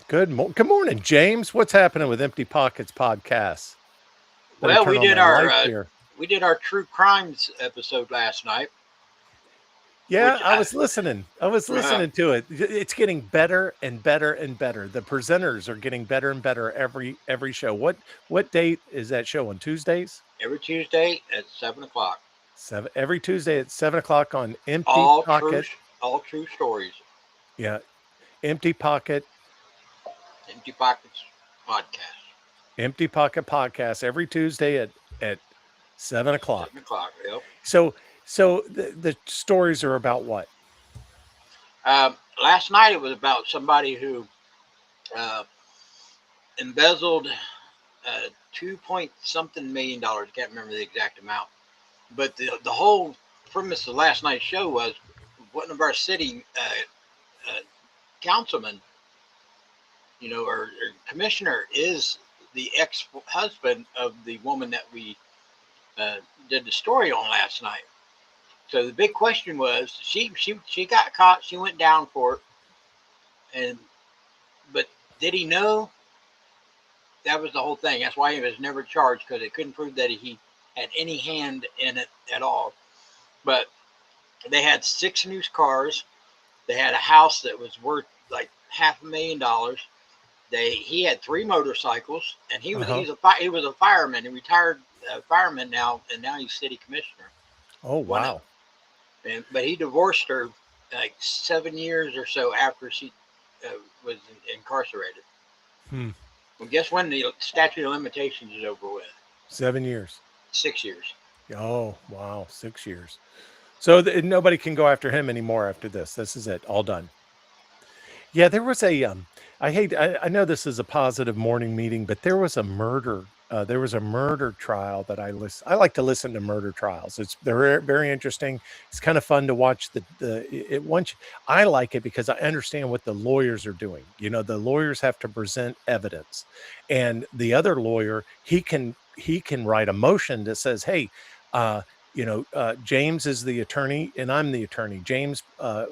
Good morning, James. What's happening with Empty Pockets podcast? Better Well, turn we on did my our lights here. we did our true crimes episode last night, Yeah, which I was listening. I was uh, listening to it. It's getting better and better and better. The presenters are getting better and better every show. What date is that show on Tuesdays? every Tuesday at 7 o'clock. Every Tuesday at 7 o'clock on Empty All true, Pocket. all true stories. Yeah, Empty Pocket, Empty Pockets podcast. Empty Pocket podcast every Tuesday at 7 o'clock. 7 o'clock. Yep. So the stories are about what? Last night it was about somebody who uh, embezzled 2 point something $1 million. I can't remember the exact amount, but the whole premise of last night's show was one of our city councilmen, or commissioner is the ex-husband of the woman that we uh, did the story on last night. So the big question was, she got caught. She went down for it, and but did he know? That was the whole thing. That's why he was never charged, because they couldn't prove that he had any hand in it at all. But they had 6 new cars. They had a house that was worth like $500,000. He had 3 motorcycles, and Uh-huh. he was a fireman. He retired fireman now, and now he's city commissioner. Oh, One of wow. but he divorced her like 7 years or so after she uh, was incarcerated. Hmm. Well, guess when the statute of limitations is over with? 7 years. 6 years. Oh, wow. 6 years. So nobody can go after him anymore after this. This is it. All done. Yeah, there was I know this is a positive morning meeting, but there was a murder trial that I like to listen to murder trials. They're very interesting. It's kind of fun to watch it once. I like it because I understand what the lawyers are doing. The lawyers have to present evidence, and the other lawyer, he can write a motion that says, "Hey, uh, James is the attorney and I'm the attorney. James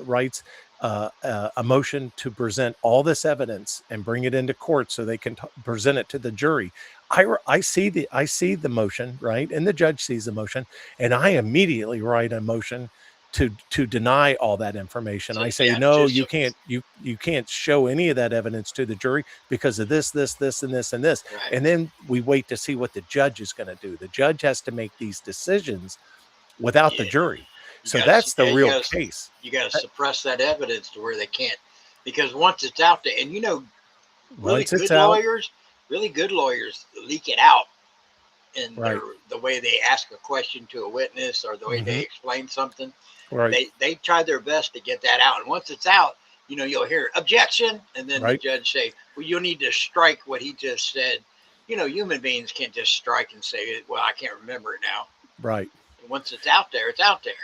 writes a motion to present all this evidence and bring it into court so they can present it to the jury. I see the motion, right, and the judge sees the motion, and I immediately write a motion to deny all that information. So I say, yeah, no, just you can't you can't show any of that evidence to the jury because of this, and this, and this. right. And then we wait to see what the judge is going to do. The judge has to make these decisions without the Yeah, jury. you So got to that's the yeah, real case. you got to suppress that evidence to where they can't, because once it's out there, and really Once it's good out, lawyers, really good lawyers leak it out in right. the way they ask a question to a witness, or the way they Hmm. explain something. Right. They try their best to get that out, and once it's out, you'll hear objection, and then the Right. judge say, "Well, you'll need to strike what he just said." Human beings can't just strike and say, "Well, I can't remember it now." Right. And once it's out there, it's out there.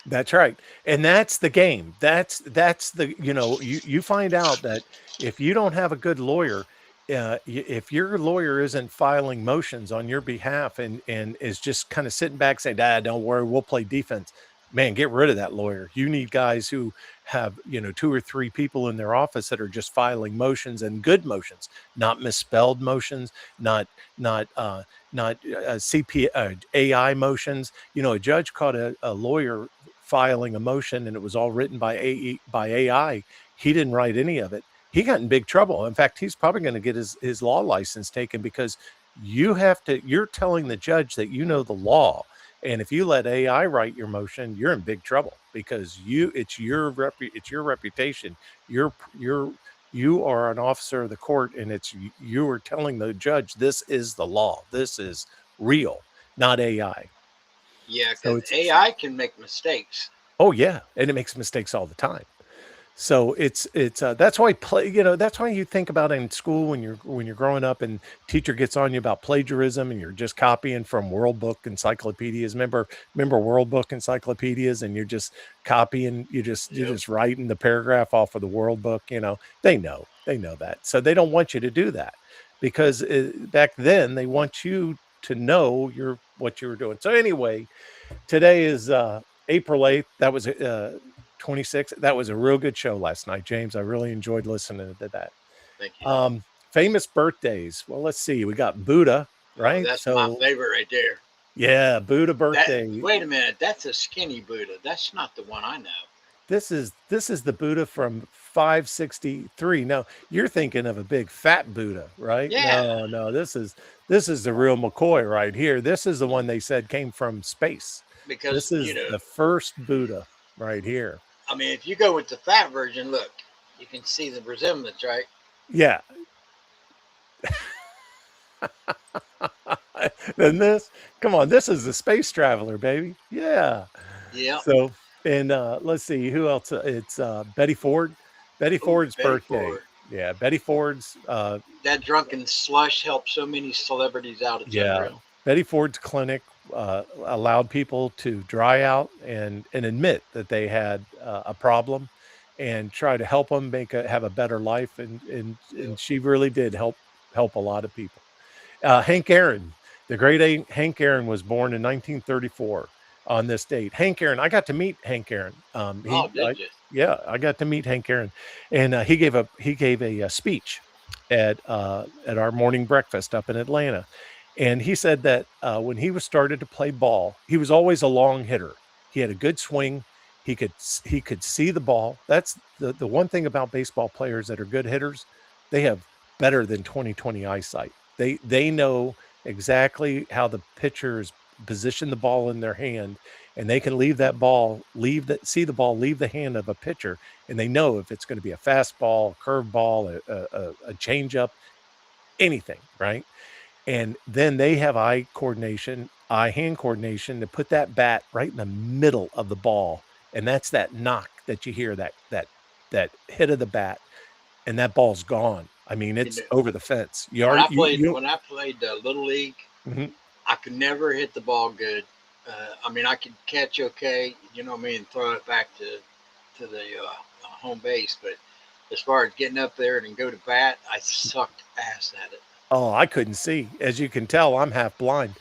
That's right. And that's the game. That's the you find out that if you don't have a good lawyer, if your lawyer isn't filing motions on your behalf and is just kind of sitting back saying, "Ah, don't worry, we'll play defense." Man, get rid of that lawyer. You need guys who have, two or three people in their office that are just filing motions, and good motions, not misspelled motions, not CP AI motions. A judge caught a lawyer filing a motion and it was all written by AI. He didn't write any of it. He got in big trouble. In fact, he's probably going to get his law license taken because you're telling the judge that you know the law. And if you let AI write your motion, you're in big trouble because it's your reputation. You are an officer of the court, and you are telling the judge this is the law. This is real, not AI. Yeah, So because it's AI can make mistakes. Oh yeah, and it makes mistakes all the time. So it's that's why that's why you think about in school when you're growing up and teacher gets on you about plagiarism and you're just copying from World Book encyclopedias. Remember World Book encyclopedias, and you're just copying, you're Yep. just writing the paragraph off of the World Book. They know that, so they don't want you to do that because back then they want you to know what you were doing. So anyway, today is April 8th. That was 26th. That was a real good show last night, James. I really enjoyed listening to that. think you know. Famous birthdays. Well, let's see. We got Buddha, Oh, right? that's my So favorite right there. yeah, Buddha That birthday. wait a minute, that's a skinny Buddha. That's not the one I know. This is the Buddha from 563. No, you're thinking of a big fat Buddha, right? Yeah, No. This is the real McCoy right here. This is the one they said came from space. because This is the first Buddha right here. I mean, if you go with the fat version, look, you can see the resemblance, right? Yeah. Then this, come on, this is the space traveler, baby. Yeah. Yeah. So, and let's see who else. It's Betty Ford. Betty Oh, Ford's Betty birthday. Ford. Yeah, Betty Ford's. That drunken slush helped so many celebrities out. It's Yeah, unreal. Betty Ford's clinic allowed people to dry out and admit that they had a problem, and try to help them have a better life. And Yep. she really did help a lot of people. Hank Aaron, the great Hank Aaron, was born in 1934 on this date. Hank Aaron, I got to meet Hank Aaron. Oh, did you? Yeah, I got to meet Hank Aaron, and he gave a speech at our morning breakfast up in Atlanta, and he said that when he was started to play ball, he was always a long hitter. He had a good swing. He could see the ball. That's the one thing about baseball players that are good hitters. They have better than 20/20 eyesight. They know exactly how the pitchers position the ball in their hand, and they can see the ball leave the hand of a pitcher, and they know if it's going to be a fastball, a curveball, a changeup, anything, right? And then they have eye hand coordination to put that bat right in the middle of the ball, and that's that knock that you hear, that hit of the bat, and that ball's gone. I mean, You it's know, over the fence. You when already I played you when I played Little League, mhm. I could never hit the ball good. I mean, I could catch okay, you know what I mean, and throw it back to the home base, but as far as getting up there and go to bat, I sucked ass at it. Oh, I couldn't see. As you can tell, I'm half blind.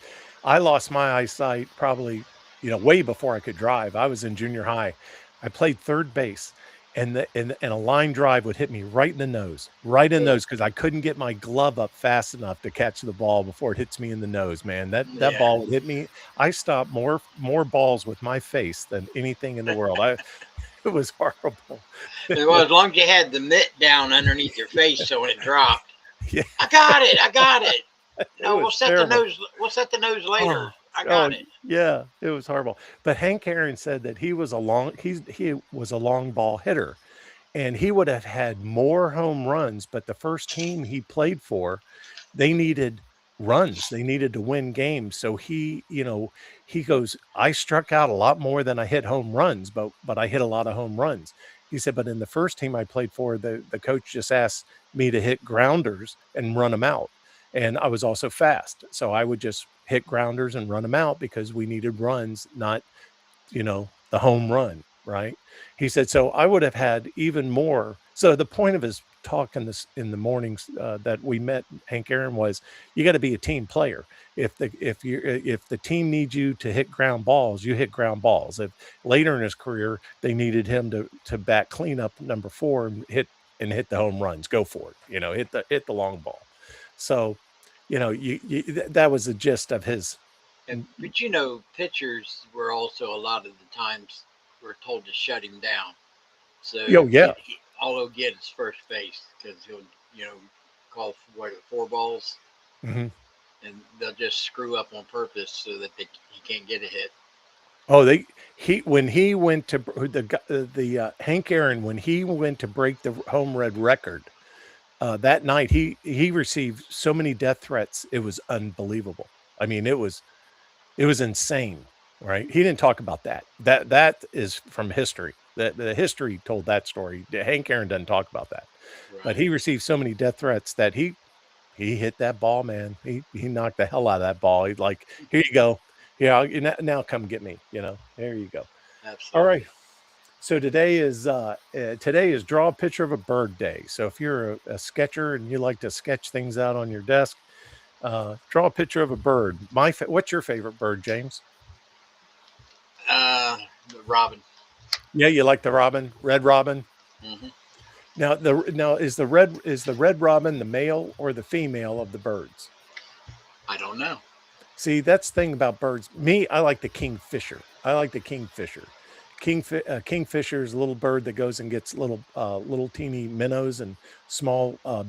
I lost my eyesight probably, way before I could drive. I was in junior high. I played third base, and a line drive would hit me right in the nose, right in the Uh, nose, because I couldn't get my glove up fast enough to catch the ball before it hits me in the nose, man. That yeah. ball would hit me. I stopped more balls with my face than anything in the world. It was horrible. Well, as long as you had the mitt down underneath your face, so when it dropped, Yeah, I got it. I got it. it No, was we'll set the terrible. nose. We'll set the nose later. Oh, I oh, got it. yeah, it was horrible. But Hank Aaron said that he was a long ball hitter, and he would have had more home runs, but the first team he played for, they needed runs. They needed to win games. So he goes, I struck out a lot more than I hit home runs, but I hit a lot of home runs. He said, but in the first team I played for, the coach just asked me to hit grounders and run them out. And I was also fast. So I would just hit grounders and run them out because we needed runs, not the home run, right? He said, so I would have had even more. So the point of his talk in the mornings that we met Hank Aaron was, you got to be a team player. If the team needs you to hit ground balls, you hit ground balls. If later in his career they needed him to bat cleanup number 4 and hit the home runs, go for it. Hit the long ball. So, that was the gist of his. But pitchers were also a lot of the times were told to shut him down. So Oh yeah. all he'll get is first base because he'll call for what 4 balls, Mhm. and they'll just screw up on purpose so that he can't get a hit. Oh, when he went to the Hank Aaron, when he went to break the home run record, that night he received so many death threats, it was unbelievable. I mean, it was insane, right? He didn't talk about that. That is from history. The history told that story. Hank Aaron doesn't talk about that. But Right. he received so many death threats that he hit that ball, man. He knocked the hell out of that ball. He's like, "Here you go. Yeah, now come get me." There you go. All right. Absolutely. So today is draw a picture of a bird day. So if you're a sketcher and you like to sketch things out on your desk, draw a picture of a bird. What's your favorite bird, James? Uh, Robin. Yeah, you like the robin, red robin. Hmm. Now is the red robin the male or the female of the birds? I don't know. See, that's the thing about birds. Me, I like the kingfisher. I like the kingfisher. Kingfisher is a little bird that goes and gets little teeny minnows and small uh,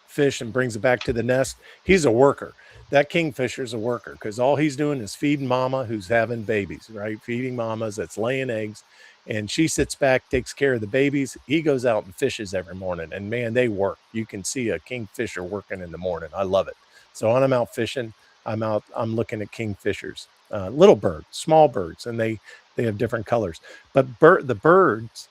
fish and brings it back to the nest. He's a worker. That kingfisher is a worker because all he's doing is feeding mama who's having babies, right? Feeding mamas that's laying eggs, and she sits back, takes care of the babies. He goes out and fishes every morning, and man, they work. You can see a kingfisher working in the morning. I love it. So when I'm out fishing, I'm looking at kingfishers, little birds, small birds, and they have different colors. But the birds,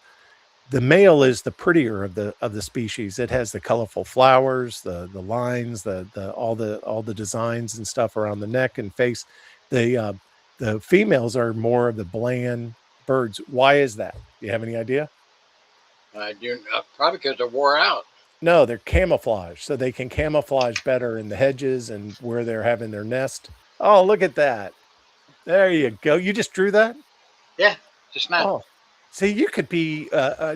the male is the prettier of the species. It has the colorful flowers, the lines, the designs and stuff around the neck and face. The uh, the females are more of the bland birds. Why is that? Do you have any idea? Probably because they're wore out. No, they're camouflage, so they can camouflage better in the hedges and where they're having their nest. Oh, look at that. There you go. You just drew that? Yeah, just now. Oh, see, you could be.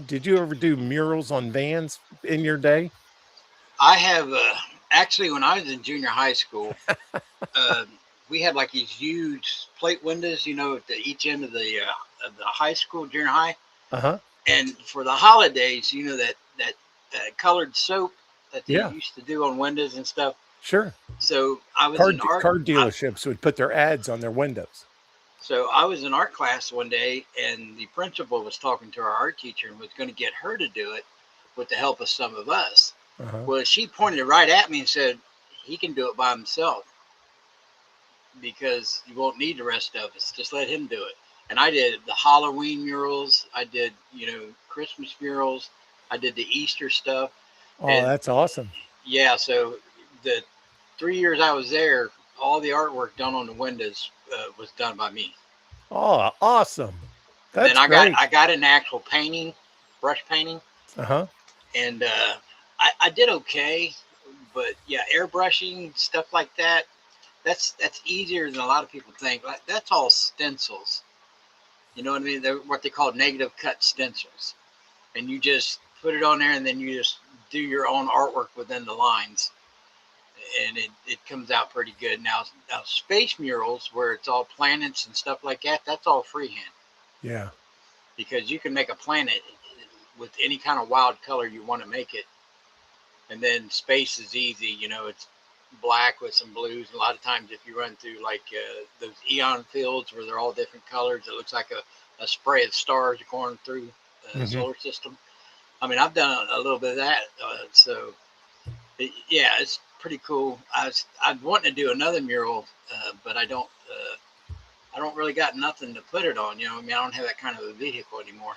Did you ever do murals on vans in your day? I have actually, when I was in junior high school, uh, we had like these huge plate windows, at each end of the high school, junior high. Uh huh. And for the holidays, that colored soap that they Yeah, used to do on windows and stuff. sure. So I was Car in art. car dealerships would put their ads on their windows. So I was in art class one day, and the principal was talking to our art teacher and was going to get her to do it with the help of some of us. Uh huh. Well, she pointed right at me and said, "He can do it by himself because you won't need the rest of us. Just let him do it." And I did the Halloween murals. I did, Christmas murals. I did the Easter stuff. Oh, And that's awesome. yeah, so the 3 years I was there, all the artwork done on the windows was done by me. Oh, awesome. And then That's I got great. I got an actual painting, brush painting, Uh huh. and I did okay. But yeah, airbrushing stuff like that, that's easier than a lot of people think. Like, that's all stencils. You know what I mean? They're what they call negative cut stencils, and you just put it on there, and then you just do your own artwork within the lines, and it comes out pretty good. Now space murals where it's all planets and stuff like that, that's all freehand Yeah. because you can make a planet with any kind of wild color you want to make it. And then space is easy, it's black with some blues. A lot of times, if you run through like those eon fields where they're all different colors, it looks like a spray of stars going through the Hmm. solar system. I mean, I've done a little bit of that, so yeah, it's pretty cool. I'd want to do another mural, but I don't really got nothing to put it on. I mean, I don't have that kind of a vehicle anymore.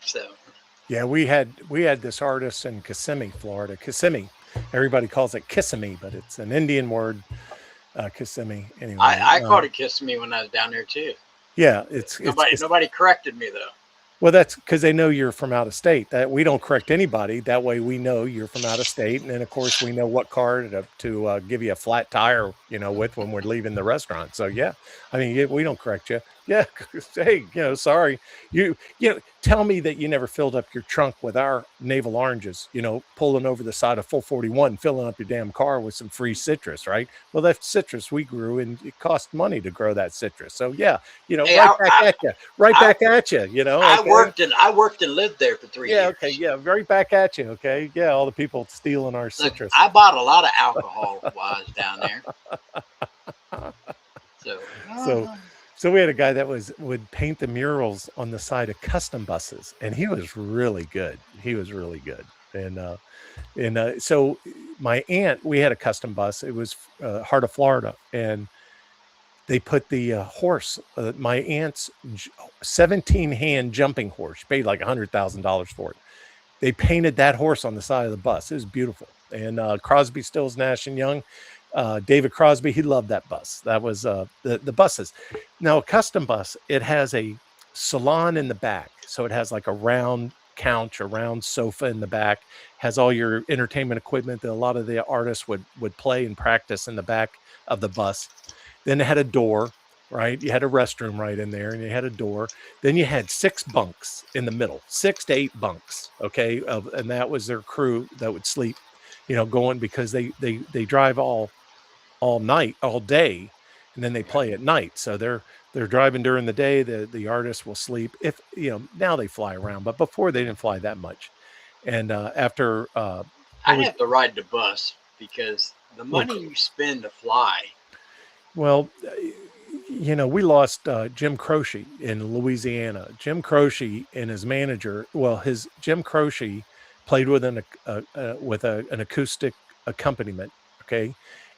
So Yeah, we had this artist in Kissimmee, Florida. Kissimmee. Everybody calls it Kissimmee, but it's an Indian word, Kissimmee. Anyway, I called it Kiss Me when I was down there too. yeah, it's Nobody corrected me though. well, that's because they know you're from out of state. That we don't correct anybody. That way, we know you're from out of state, and then of course we know what car to give you a flat tire, with when we're leaving the restaurant. So yeah, I mean, yeah, we don't correct you. Yeah, hey, sorry. Tell me that you never filled up your trunk with our navel oranges. Pulling over the side of full 41, filling up your damn car with some free citrus, right? Well, that's citrus we grew, and it cost money to grow that citrus. So yeah, Hey, right back at you, right I, back at you. I Okay. worked and lived there for three Yeah, okay, years. yeah, right back at you, okay? Yeah, all the people stealing our Look, citrus. I bought a lot of alcohol while I was down there. So So so we had a guy that would paint the murals on the side of custom buses, and he was really good. He was really good. So my aunt, we had a custom bus. It was heart of Florida, and they put the horse, my aunt's 17 hand jumping horse. She paid like $100,000 for it. They painted that horse on the side of the bus. It was beautiful. And Crosby, Stills, Nash and Young, David Crosby, he loved that bus. That was the buses. Now a custom bus, it has a salon in the back, so it has like a round couch, a round sofa in the back, has all your entertainment equipment that a lot of the artists would play and practice in the back of the bus. Then it had a door. right? You had a restroom right in there, and you had a door. Then you had 6 bunks in the middle, 6 to 8 bunks, okay? And that was their crew that would sleep, going because they drive all night, all day, and then they Right. play at night. So they're driving during the day. The artist will sleep. If now they fly around, but before they didn't fly that much. And after what I'd was have to ride the bus because the well, money you spend to fly. Well, we lost Jim Croce in Louisiana. Jim Croce and his manager. Well, his Jim Croce played with an acoustic accompaniment. Okay,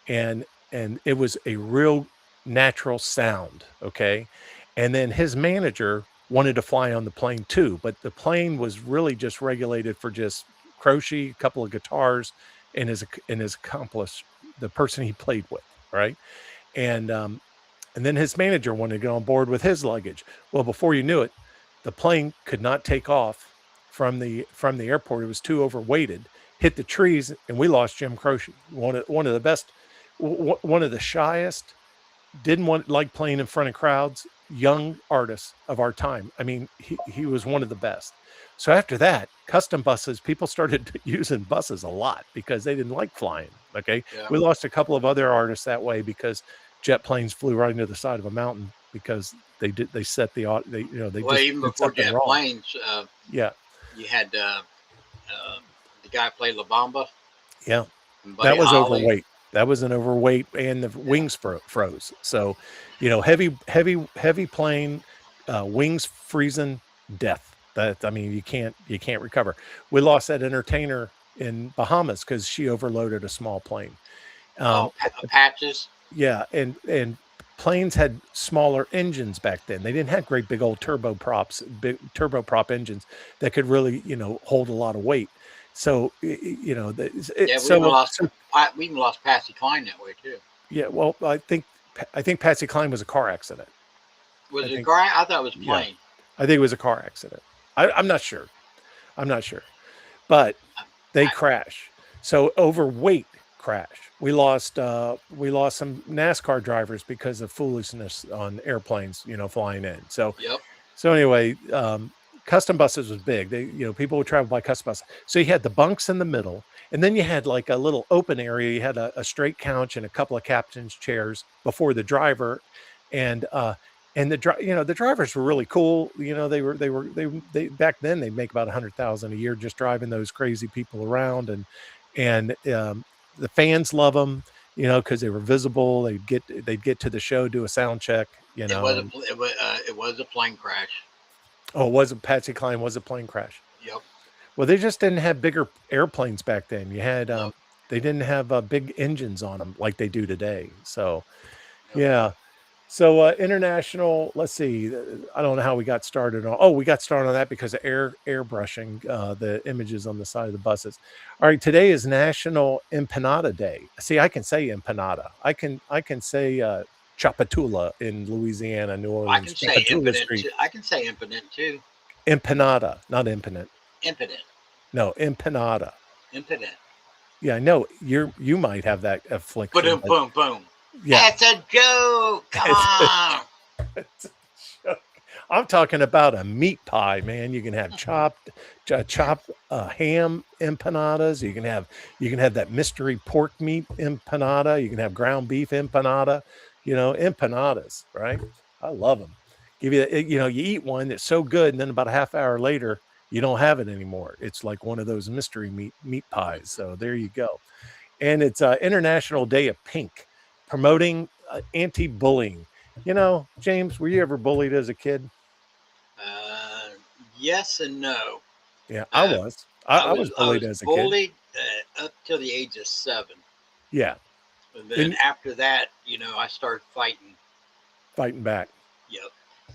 and it was a real natural sound. Okay, and then his manager wanted to fly on the plane too, but the plane was really just regulated for just Croce, a couple of guitars, and his accomplice, the person he played with. Right, and and then his manager wanted to get on board with his luggage. Well, before you knew it, the plane could not take off from the airport. It was too overweighted, hit the trees, and we lost Jim Croce, one of the best, one of the shyest, didn't want like playing in front of crowds, young artists of our time. I mean, he was one of the best. So after that, custom buses, people started using buses a lot because they didn't like flying. Okay. Yeah. We lost a couple of other artists that way because jet planes flew right into the side of a mountain because they set they Well, just even did before something jet wrong. planes, Yeah. you had the guy who played La Bamba Yeah. and That Buddy was Holly. overweight. That was an overweight, and the Yeah. wings froze. So, heavy plane, wings freezing, death. That I mean, you can't recover. We lost that entertainer in Bahamas because she overloaded a small plane. Um, Oh, Patches. yeah, and planes had smaller engines back then. They didn't have great big old big turboprop engines that could really, hold a lot of weight. So, Yeah, so we even lost Patsy Cline that way too. yeah, well, I think Patsy Cline was a car accident. Was I it a think, car? I thought it was yeah, plane. I think it was a car accident. I'm not sure. I'm not sure, but I, they I, crash. So overweight crash. We lost some NASCAR drivers because of foolishness on airplanes, flying in. So yep. so anyway, custom buses was big. People would travel by custom bus. So you had the bunks in the middle, and then you had like a little open area. You had a straight couch and a couple of captain's chairs before the driver, and the drivers were really cool. They back then they'd make about 100,000 a year just driving those crazy people around, and the fans love them. Because they were visible. They'd get to the show, do a sound check. And It was a plane crash. oh, it wasn't Patsy Cline was a plane crash. Yep. Well, they just didn't have bigger airplanes back then. No. They didn't have big engines on them like they do today. So, Yep. yeah. So, international, let's see. I don't know how we got started on. Oh, we got started on that because of airbrushing the images on the side of the buses. All right, today is National Empanada Day. See, I can say empanada. I can say Chapatula in Louisiana, New I can Orleans, say Chapatula impotent Street. too. I can say impotent too. Empanada, not impotent. Impotent. No, empanada. Impotent. Yeah, I know you might have that affliction, Boom, but boom, boom. yeah, That's a joke. Come on. it's a joke. I'm talking about a meat pie, man. You can have chopped ham empanadas. You can have that mystery pork meat empanada. You can have ground beef empanada. Empanadas, right? I love them. Give you, you eat one that's so good, and then about a half hour later, you don't have it anymore. It's like one of those mystery meat pies. So there you go. And it's International Day of Pink, promoting anti-bullying. James, were you ever bullied as a kid? Uh, yes and no. Yeah, I Uh, was. I was I bullied was as a kid. bullied up till the age of 7, Yeah, and then and after that, I started fighting. fighting back. Yep.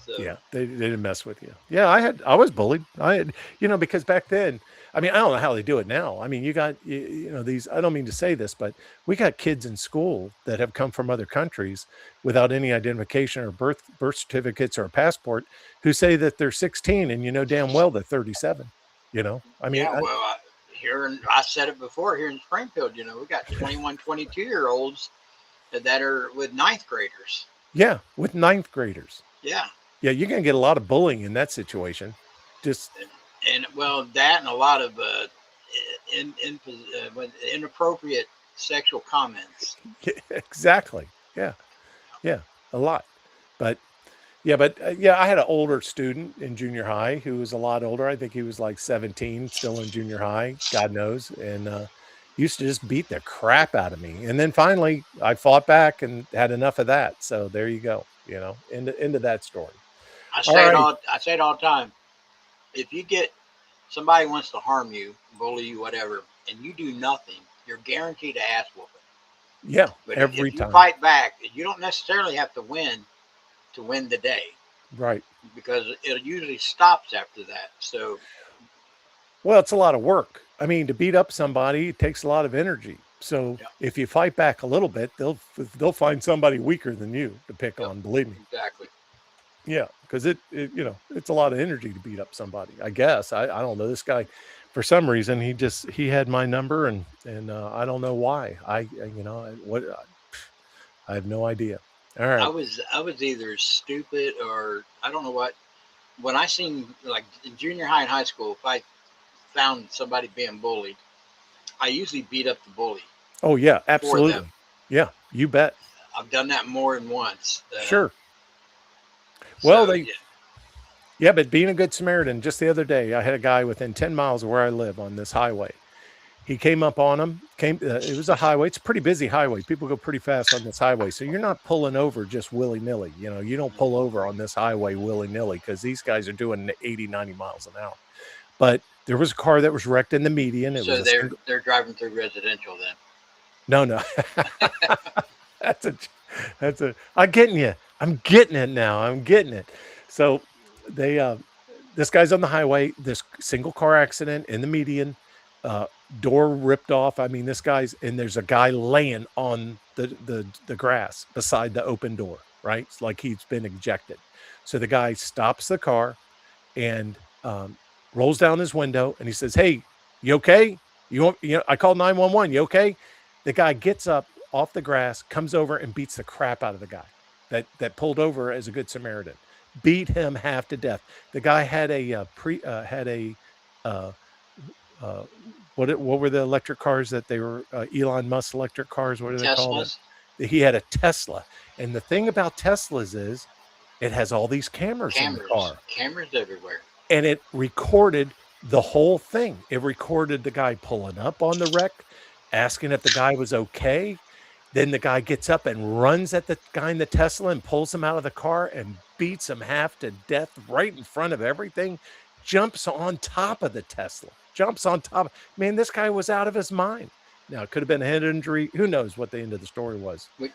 So Yeah, they didn't mess with you. Yeah, I was bullied. I had, because back then, I mean, I don't know how they do it now. I mean, you got, these, I don't mean to say this, but we got kids in school that have come from other countries without any identification or birth certificates or a passport who say that they're 16 and damn well they're 37. I mean, yeah, well, I said it before here in Springfield. We got 21, 22-year-olds that are with ninth graders. Yeah, with ninth graders. Yeah, Yeah, you're gonna get a lot of bullying in that situation. Just and well, that and a lot of inappropriate sexual comments. exactly. Yeah, yeah, a lot. But yeah, I had an older student in junior high who was a lot older. I think he was like 17, still in junior high, God knows, and used to just beat the crap out of me. And then finally, I fought back and had enough of that. So there you go. Into that story. All right. I say it all the time. If you get somebody wants to harm you, bully you, whatever, and you do nothing, you're guaranteed to ass whooping. Yeah, But every if you time. fight back, you don't necessarily have to win the day Right. because it usually stops after that. So Well, it's a lot of work. I mean, to beat up somebody, it takes a lot of energy. So yeah, if you fight back a little bit, they'll find somebody weaker than you to pick yep, on. Believe me. exactly. Yeah, because it's a lot of energy to beat up somebody. I guess I don't know this guy. For some reason, he had my number and I don't know why. I have no idea. All right. I was either stupid or I don't know what. When I seen like in junior high and high school, if I found somebody being bullied, I usually beat up the bully Oh yeah, for them. absolutely. Yeah, you bet. I've done that more than once. Sure. Well, So they yeah, Yeah, but being a good Samaritan, just the other day, I had a guy within 10 miles of where I live on this highway. He came up on him, it was a highway. It's a pretty busy highway. People go pretty fast on this highway. So you're not pulling over just willy nilly. You don't pull over on this highway willy nilly because these guys are doing 80, 90 miles an hour. But there was a car that was wrecked in the median. It was so a single, they're driving through residential then. no, no. That's a I'm getting you. I'm getting it now. I'm getting it. So they this guy's on the highway, this single car accident in the median, uh door ripped off. I mean, this guy's and there's a guy laying on the grass beside the open door, right? It's like he's been ejected. So the guy stops the car and rolls down his window and he says, "Hey, you okay? I called 911. You okay?" The guy gets up off the grass, comes over and beats the crap out of the guy that pulled over as a good Samaritan. Beat him half to death. The guy had a uh, uh, what were the electric cars that they were Elon Musk electric cars? What do they call them? Teslas, He had a Tesla, and the thing about Teslas is it has all these cameras in the car cameras everywhere. and it recorded the whole thing. It recorded the guy pulling up on the wreck, asking if the guy was okay. Then the guy gets up and runs at the guy in the Tesla and pulls him out of the car and beats him half to death right in front of everything. Jumps on top of the Tesla. Jumps on top. Man, this guy was out of his mind. Now, it could have been a head injury. Who knows what the end of the story was? But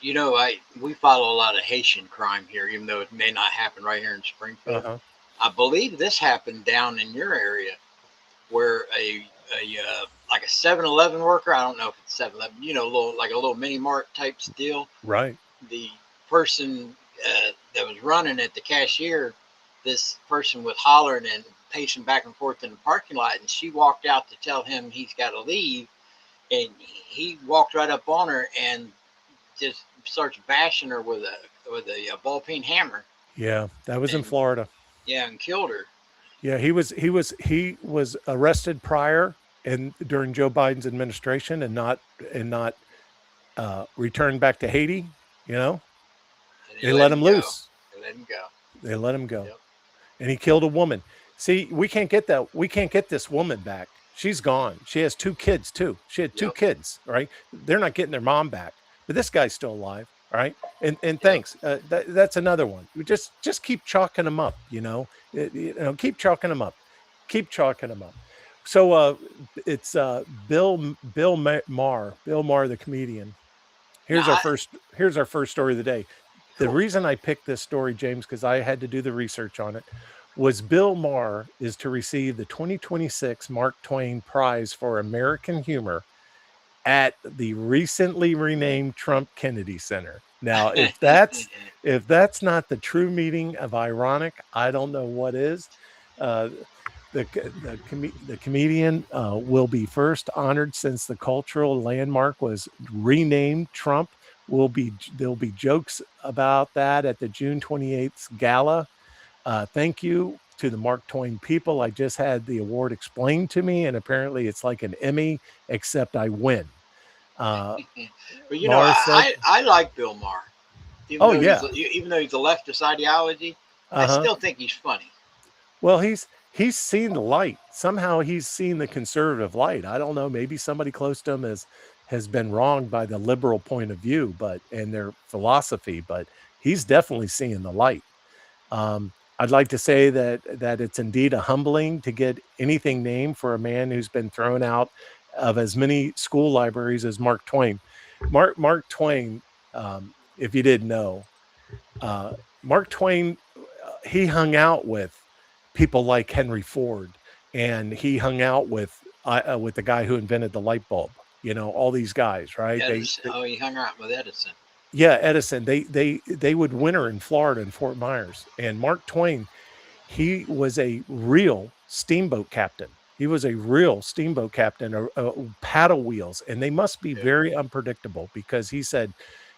we follow a lot of Haitian crime here, even though it may not happen right here in Springfield. Uh-huh. I believe this happened down in your area where a like a 7-Eleven worker. I don't know if it's 7-Eleven. A little mini mart type deal. Right. The person that was running at the cashier, this person was hollering and pacing back and forth in the parking lot, and she walked out to tell him he's got to leave, and he walked right up on her and just starts bashing her with a ball peen hammer. Yeah, that was in And Florida. yeah, and killed her. Yeah, he was arrested prior and during Joe Biden's administration and not returned back to Haiti. You know, And they they let let him him go. loose. They let him go. They let him go, Yep. and he killed a woman. See, we can't get that. We can't get this woman back. She's gone. She has two kids too. She had two Yep. kids. Right? They're not getting their mom back, but this guy's still alive. All right, and Yep. thanks. That's another one. We just keep chalking them up. Keep chalking them up. Keep chalking them up. So it's Bill Maher, the comedian. Now, Here's our first story of the day. The cool. reason I picked this story, James, because I had to do the research on it, was Bill Maher is to receive the 2026 Mark Twain Prize for American Humor at the recently renamed Trump Kennedy Center. Now, if that's not the true meaning of ironic, I don't know what is. Uh, the comedian will be first honored since the cultural landmark was renamed Trump There'll be jokes about that at the June 28th gala. Thank you to the Mark Twain people. I just had the award explained to me, and apparently it's like an Emmy, except I win. Uh, But Laura said, I like Bill Maher, "Oh yeah, even though he's a leftist ideology. I uh-huh." still think he's funny. Well, he's seen the light. Somehow he's seen the conservative light. I don't know. Maybe somebody close to him has been wronged by the liberal point of view, but and their philosophy. But he's definitely seeing the light. I'd like to say that it's indeed a humbling to get anything named for a man who's been thrown out of as many school libraries as Mark Twain. Mark Twain, if you didn't know, uh, Mark Twain, he hung out with people like Henry Ford, and he hung out with the guy who invented the light bulb. You know, all these guys, right? Edison. Oh, he hung out with Edison. Yeah, Edison. They would winter in Florida in Fort Myers, and Mark Twain, he was a real steamboat captain. He was a real steamboat captain, paddle wheels, and they must be Yeah. very unpredictable because he said,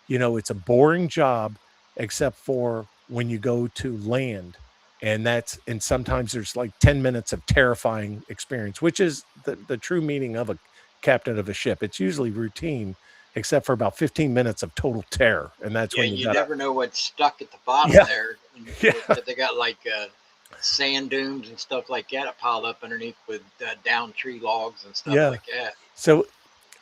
you know, it's a boring job except for when you go to land. And sometimes there's like 10 minutes of terrifying experience, which is the true meaning of a captain of a ship. It's usually routine, except for about 15 minutes of total terror. And that's Yeah, when and you you got to, never know what's stuck at the bottom yeah, there. yeah, They got like sand dunes and stuff like that piled up underneath with down tree logs and stuff yeah. like that.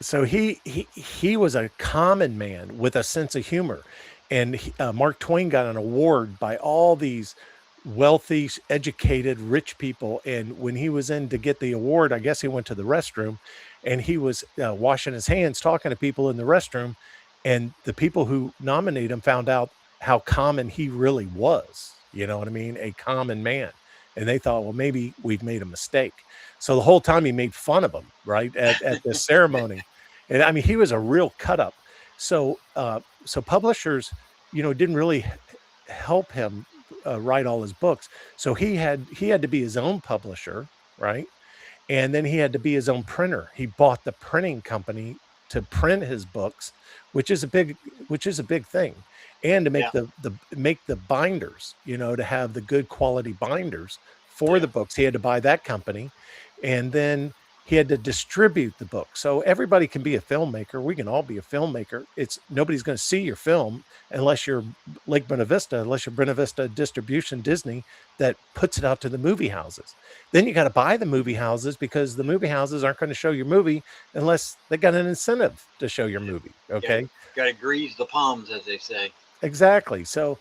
So he was a common man with a sense of humor, and Mark Twain got an award by all these wealthy, educated, rich people. And when he was in to get the award, I guess he went to the restroom, and he was washing his hands, talking to people in the restroom, and the people who nominated him found out how common he really was. You know what I mean? A common man. And they thought, well, maybe we've made a mistake. So the whole time he made fun of them, right, at this ceremony. And I mean, he was a real cut up. So publishers, you know, didn't really help him write all his books. So he had to be his own publisher, right? And then he had to be his own printer. He bought the printing company to print his books, which is a big thing. And to make Yeah, the binders, you know, to have the good quality binders for yeah, the books. He had to buy that company, and then he had to distribute the book. So everybody can be a filmmaker. We can all be a filmmaker. It's nobody's going to see your film unless you're Lake Buena Vista, unless you're Buena Vista Distribution Disney that puts it out to the movie houses. Then you got to buy the movie houses because the movie houses aren't going to show your movie unless they got an incentive to show your movie. yeah. Okay. Got to grease the palms, as they say. Exactly. So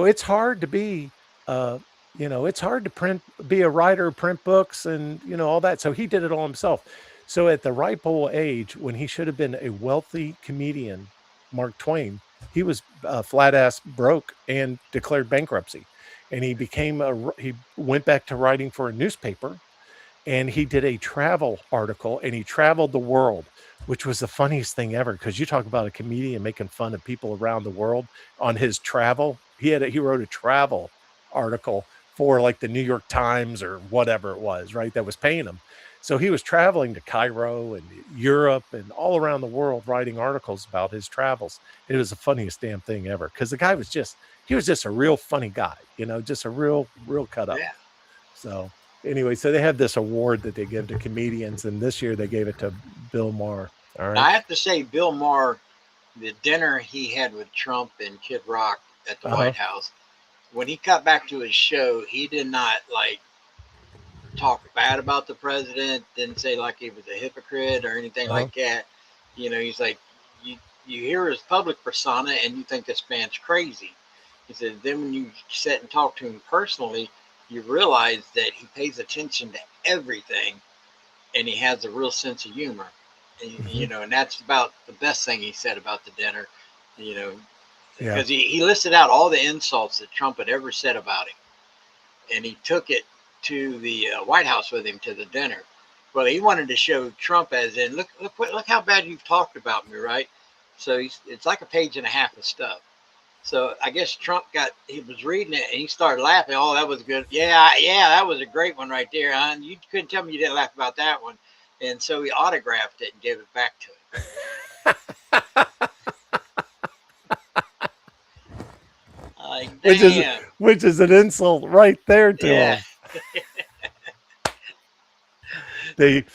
it's hard to be, uh, you know, it's hard to be a writer, print books, and you know all that. So he did it all himself. So at the ripe old age, when he should have been a wealthy comedian, Mark Twain, he was flat ass broke and declared bankruptcy, and he went back to writing for a newspaper, and he did a travel article, and he traveled the world, which was the funniest thing ever. Because you talk about a comedian making fun of people around the world on his travel. He wrote a travel article for like the New York Times or whatever it was, right? That was paying him. So he was traveling to Cairo and Europe and all around the world writing articles about his travels. It was the funniest damn thing ever because the guy was he was just a real funny guy, you know, just a real cut up. Yeah. So anyway, so they have this award that they give to comedians, and this year they gave it to Bill Maher. All Now right. I have to say, Bill Maher, the dinner he had with Trump and Kid Rock at the Uh-huh. White House, when he got back to his show, he did not like talk bad about the president. Didn't say like he was a hypocrite or anything Uh-huh. like that. He's like, you you hear his public persona and you think this man's crazy. He said, then when you sit and talk to him personally, you realize that he pays attention to everything and he has a real sense of humor. Hmm. And that's about the best thing he said about the dinner. You know, Yeah. because he listed out all the insults that Trump had ever said about him, and he took it to the White House with him to the dinner. Well, he wanted to show Trump as in, look how bad you've talked about me, right? So it's like a page and a half of stuff. So I guess Trump he was reading it and he started laughing. Oh, that was good. Yeah, yeah, that was a great one right there, huh? You couldn't tell me you didn't laugh about that one. And so he autographed it and gave it back to him. which is Damn. which is an insult right there to Yeah. them. They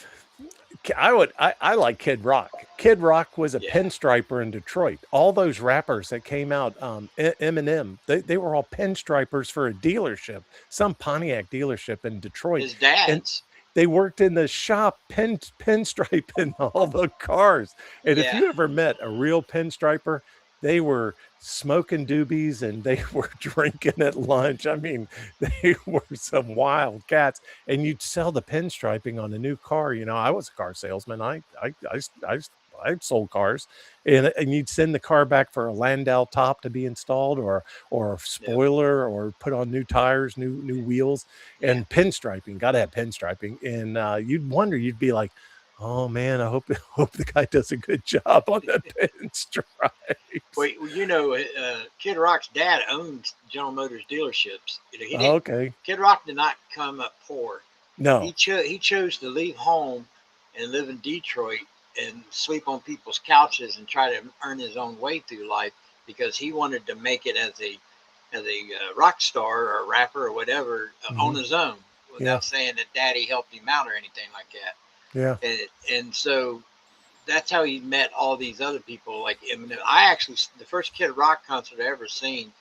I like Kid Rock. Kid Rock was a Yeah. pinstriper in Detroit. All those rappers that came out, Eminem, they were all pinstripers for a dealership, some Pontiac dealership in Detroit, His and dad's. they worked in the shop pinstriping all the cars. And if Yeah. you ever met a real pinstriper, they were smoking doobies and they were drinking at lunch. I mean, they were some wild cats. And you'd sell the pinstriping on a new car. You know, I was a car salesman. I sold cars, and you'd send the car back for a Landau top to be installed, or a Yep. spoiler, or put on new tires, new wheels, Yeah. and pinstriping. Got to have pinstriping, and you'd wonder, you'd be like, "Oh man, I hope hope the guy does a good job on the pinstripes." Well, you know, Kid Rock's dad owns General Motors dealerships. You know, he didn't. Okay, Kid Rock did not come up poor. no, He chose to leave home and live in Detroit and sleep on people's couches and try to earn his own way through life because he wanted to make it as a rock star or rapper or whatever on hmm, his own yeah, without saying that daddy helped him out or anything like that. yeah. And so that's how he met all these other people like Eminem. I actually, the first Kid Rock concert I ever seen,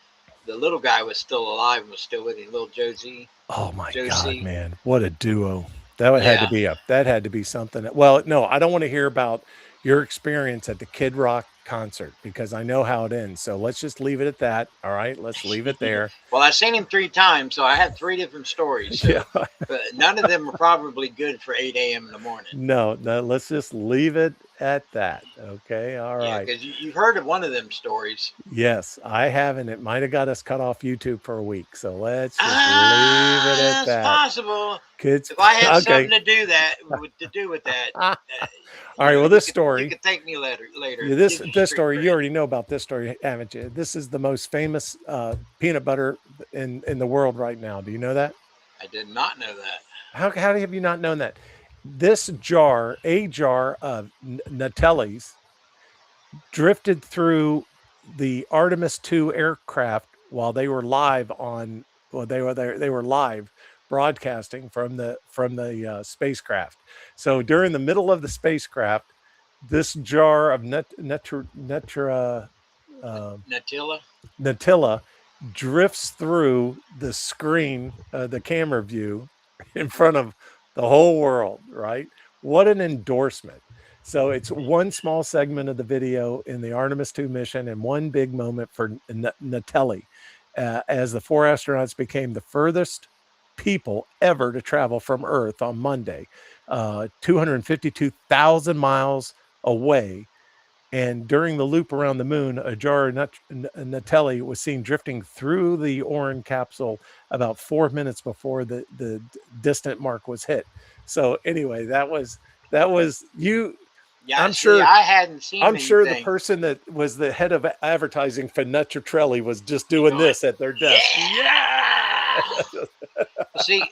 the little guy was still alive and was still with him, little Josie. Oh my god, Josie. man, what a duo. That had to Yeah. be something. Well, no, I don't want to hear about your experience at the Kid Rock concert because I know how it ends. So let's just leave it at that. All right, let's leave it there. Well, I've seen him 3 times, so I had 3 different stories. Yeah. So, but none of them were probably good for 8 a.m. in the morning. No, no, let's just leave it at that. Okay. All Yeah, right. because you've heard of one of them stories. Yes, I haven't. It might have got us cut off YouTube for a week. So let's just leave it at It's that. possible. Kids. If I had Okay. something to do that to do with that, All you right. know, Well, this you story. could thank me later. Yeah, Later, this give you this street story, you cred. already know about this story, haven't you? This is the most famous peanut butter in the world right now. Do you know that? I did not know that. How have you not known that? This jar, a jar of Nutell's, drifted through the Artemis 2 aircraft while they were live on. Well, they were there. They were live broadcasting from the spacecraft. So during the middle of the spacecraft, this jar of um, Natilla. Nutella drifts through the screen, the camera view in front of the whole world, right? What an endorsement. So it's one small segment of the video in the Artemis 2 mission and one big moment for Nutella as the 4 astronauts became the furthest people ever to travel from Earth on Monday, 252,000 miles away. And during the loop around the moon, a jar of Nutella was seen drifting through the Orion capsule about 4 minutes before the distant mark was hit. So anyway, that was you. Yeah, I'm see, sure I hadn't seen I'm sure the anything. person that was the head of advertising for Nutritrelli was just doing Going, this at their desk. Yeah. yeah. See,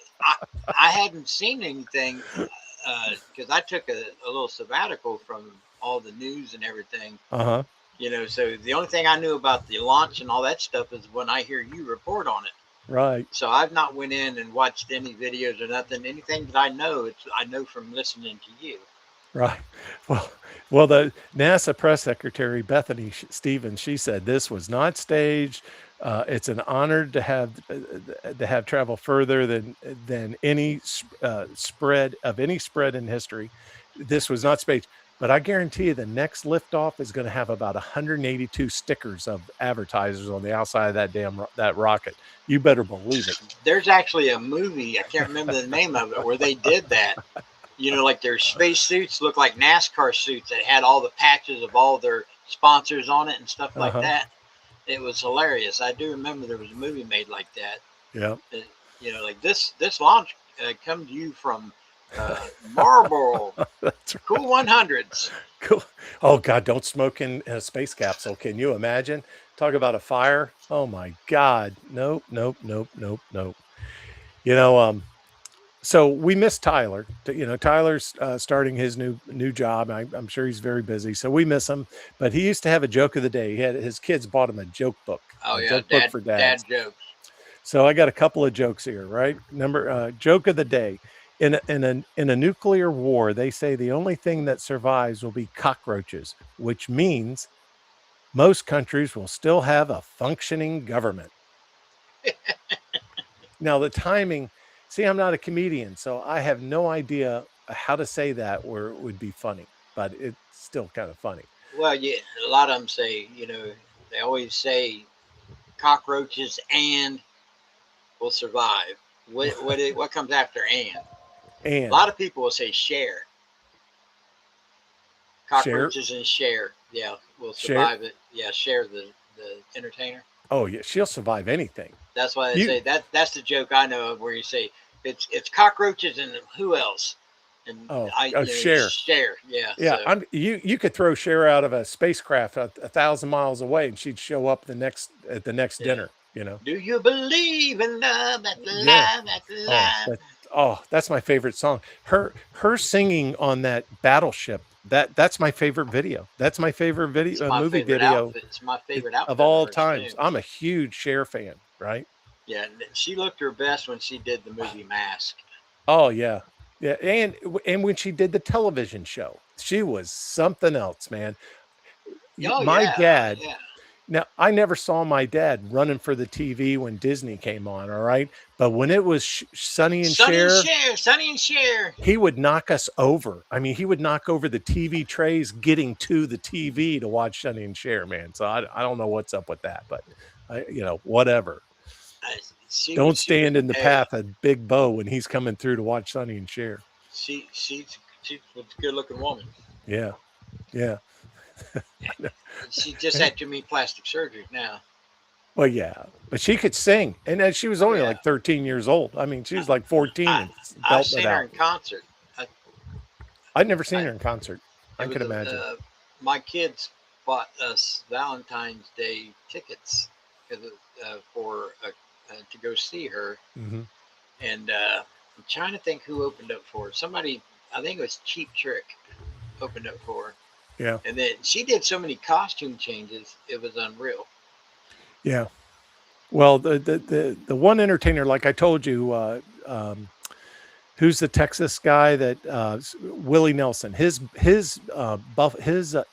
I hadn't seen anything because I took a little sabbatical from all the news and everything. Uh-huh. You know, so the only thing I knew about the launch and all that stuff is when I hear you report on it. Right. So I've not went in and watched any videos or nothing. Anything that I know, I know from listening to you. Right. Well, the NASA press secretary Bethany Stevens, she said this was not staged. It's an honor to have travel further than any spread in history. This was not staged, but I guarantee you the next liftoff is going to have about 182 stickers of advertisers on the outside of that rocket. You better believe it. There's actually a movie, I can't remember the name of it, where they did that. You know, like their space suits look like NASCAR suits that had all the patches of all their sponsors on it and stuff like that. It was hilarious. I do remember there was a movie made like that. Yeah. You know, like this launch come to you from Marlboro That's right. Cool 100s. Cool. Oh God, don't smoke in a space capsule. Can you imagine? Talk about a fire. Oh my God. Nope, nope, nope, nope, nope. You know, So we miss Tyler. Tyler's starting his new job. I'm sure he's very busy, so we miss him. But he used to have a joke of the day. He had his kids bought him Oh a yeah, joke book for dad dads. jokes. So I got a couple of jokes here, right? Joke of the day. In a nuclear war, they say the only thing that survives will be cockroaches, which means most countries will still have a functioning government. Now the timing, see, I'm not a comedian, so I have no idea how to say that where it would be funny, but it's still kind of funny. Well, yeah, a lot of them say, they always say cockroaches and will survive. What comes after and? A And lot of people will say share. share, Cockroaches and share. Yeah, will share. survive it. Yeah, share the entertainer. Oh yeah, she'll survive anything. That's why they You say that's the joke I know of where you say it's cockroaches and who else? And Share. share. Yeah, Yeah, so you could throw Cher out of a spacecraft 1,000 miles away, and she'd show up at the next yeah. dinner. Do you believe in love after Yeah. life after Oh, life? that's my favorite song. Her singing on that battleship. That's my favorite video. That's my favorite It's video, my movie favorite video outfit. It's my it, favorite of outfit of all hers times. too. I'm a huge Cher fan, right? Yeah, she looked her best when she did the movie Mask. Oh yeah, yeah, and when she did the television show, she was something else, man. Oh My yeah, dad. yeah. Now, I never saw my dad running for the TV when Disney came on, all right? But when it was Sonny and Sonny and Cher, Cher, Sonny and Cher. he would knock us over. I mean, he would knock over the TV trays getting to the TV to watch Sonny and Cher, man. So I don't know what's up with that, but whatever. I, Don't she was stand in the hey path of Big Bo when he's coming through to watch Sonny and Cher. she was a good looking woman. Yeah, yeah. She just had too many plastic surgeries now. Well, yeah, but she could sing, and then she was Oh only yeah, like 13 years old. I mean, she was like 14 I and I've belting it seen her out. in concert. I, I'd never seen I her in concert. I it was could imagine. my kids bought us Valentine's Day tickets for to go see her, Hmm. and I'm trying to think who opened up for her. Somebody, I think it was Cheap Trick, opened up for her. Yeah, And then she did so many costume changes, it was unreal. yeah. Well, the one entertainer, like I told you, who's the Texas guy that Willie Nelson, his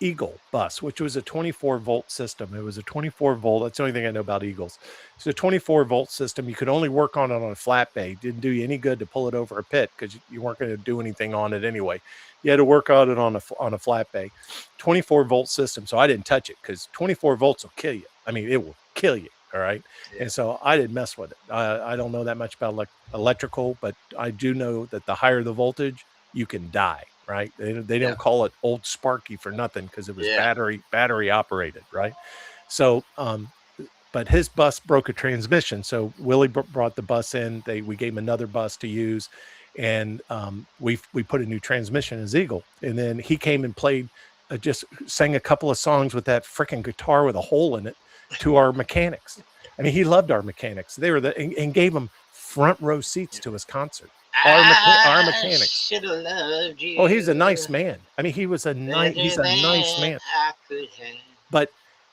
Eagle bus, which was a 24-volt system. It was a 24-volt. That's the only thing I know about Eagles. It's a 24-volt system. You could only work on it on a flat bay. It didn't do you any good to pull it over a pit because you weren't going to do anything on it anyway. You had to work on it on a flat bay, 24-volt system. So I didn't touch it because 24 volts will kill you. I mean, it will kill you. All right. Yeah, And so I didn't mess with it. I don't know that much about electrical, but I do know that the higher the voltage, you can die. Right? They yeah, don't call it old Sparky for nothing because it was yeah. battery operated. Right? So, but his bus broke a transmission. So Willie brought the bus in. We gave him another bus to use, and we put a new transmission in his Eagle. And then he came and played, just sang a couple of songs with that freaking guitar with a hole in it to our mechanics. I mean, he loved our mechanics. They were and gave him front row seats to his concert. Our I mechanics. should have loved Oh, he's a nice you man. I mean, he's better a nice than man. I could have.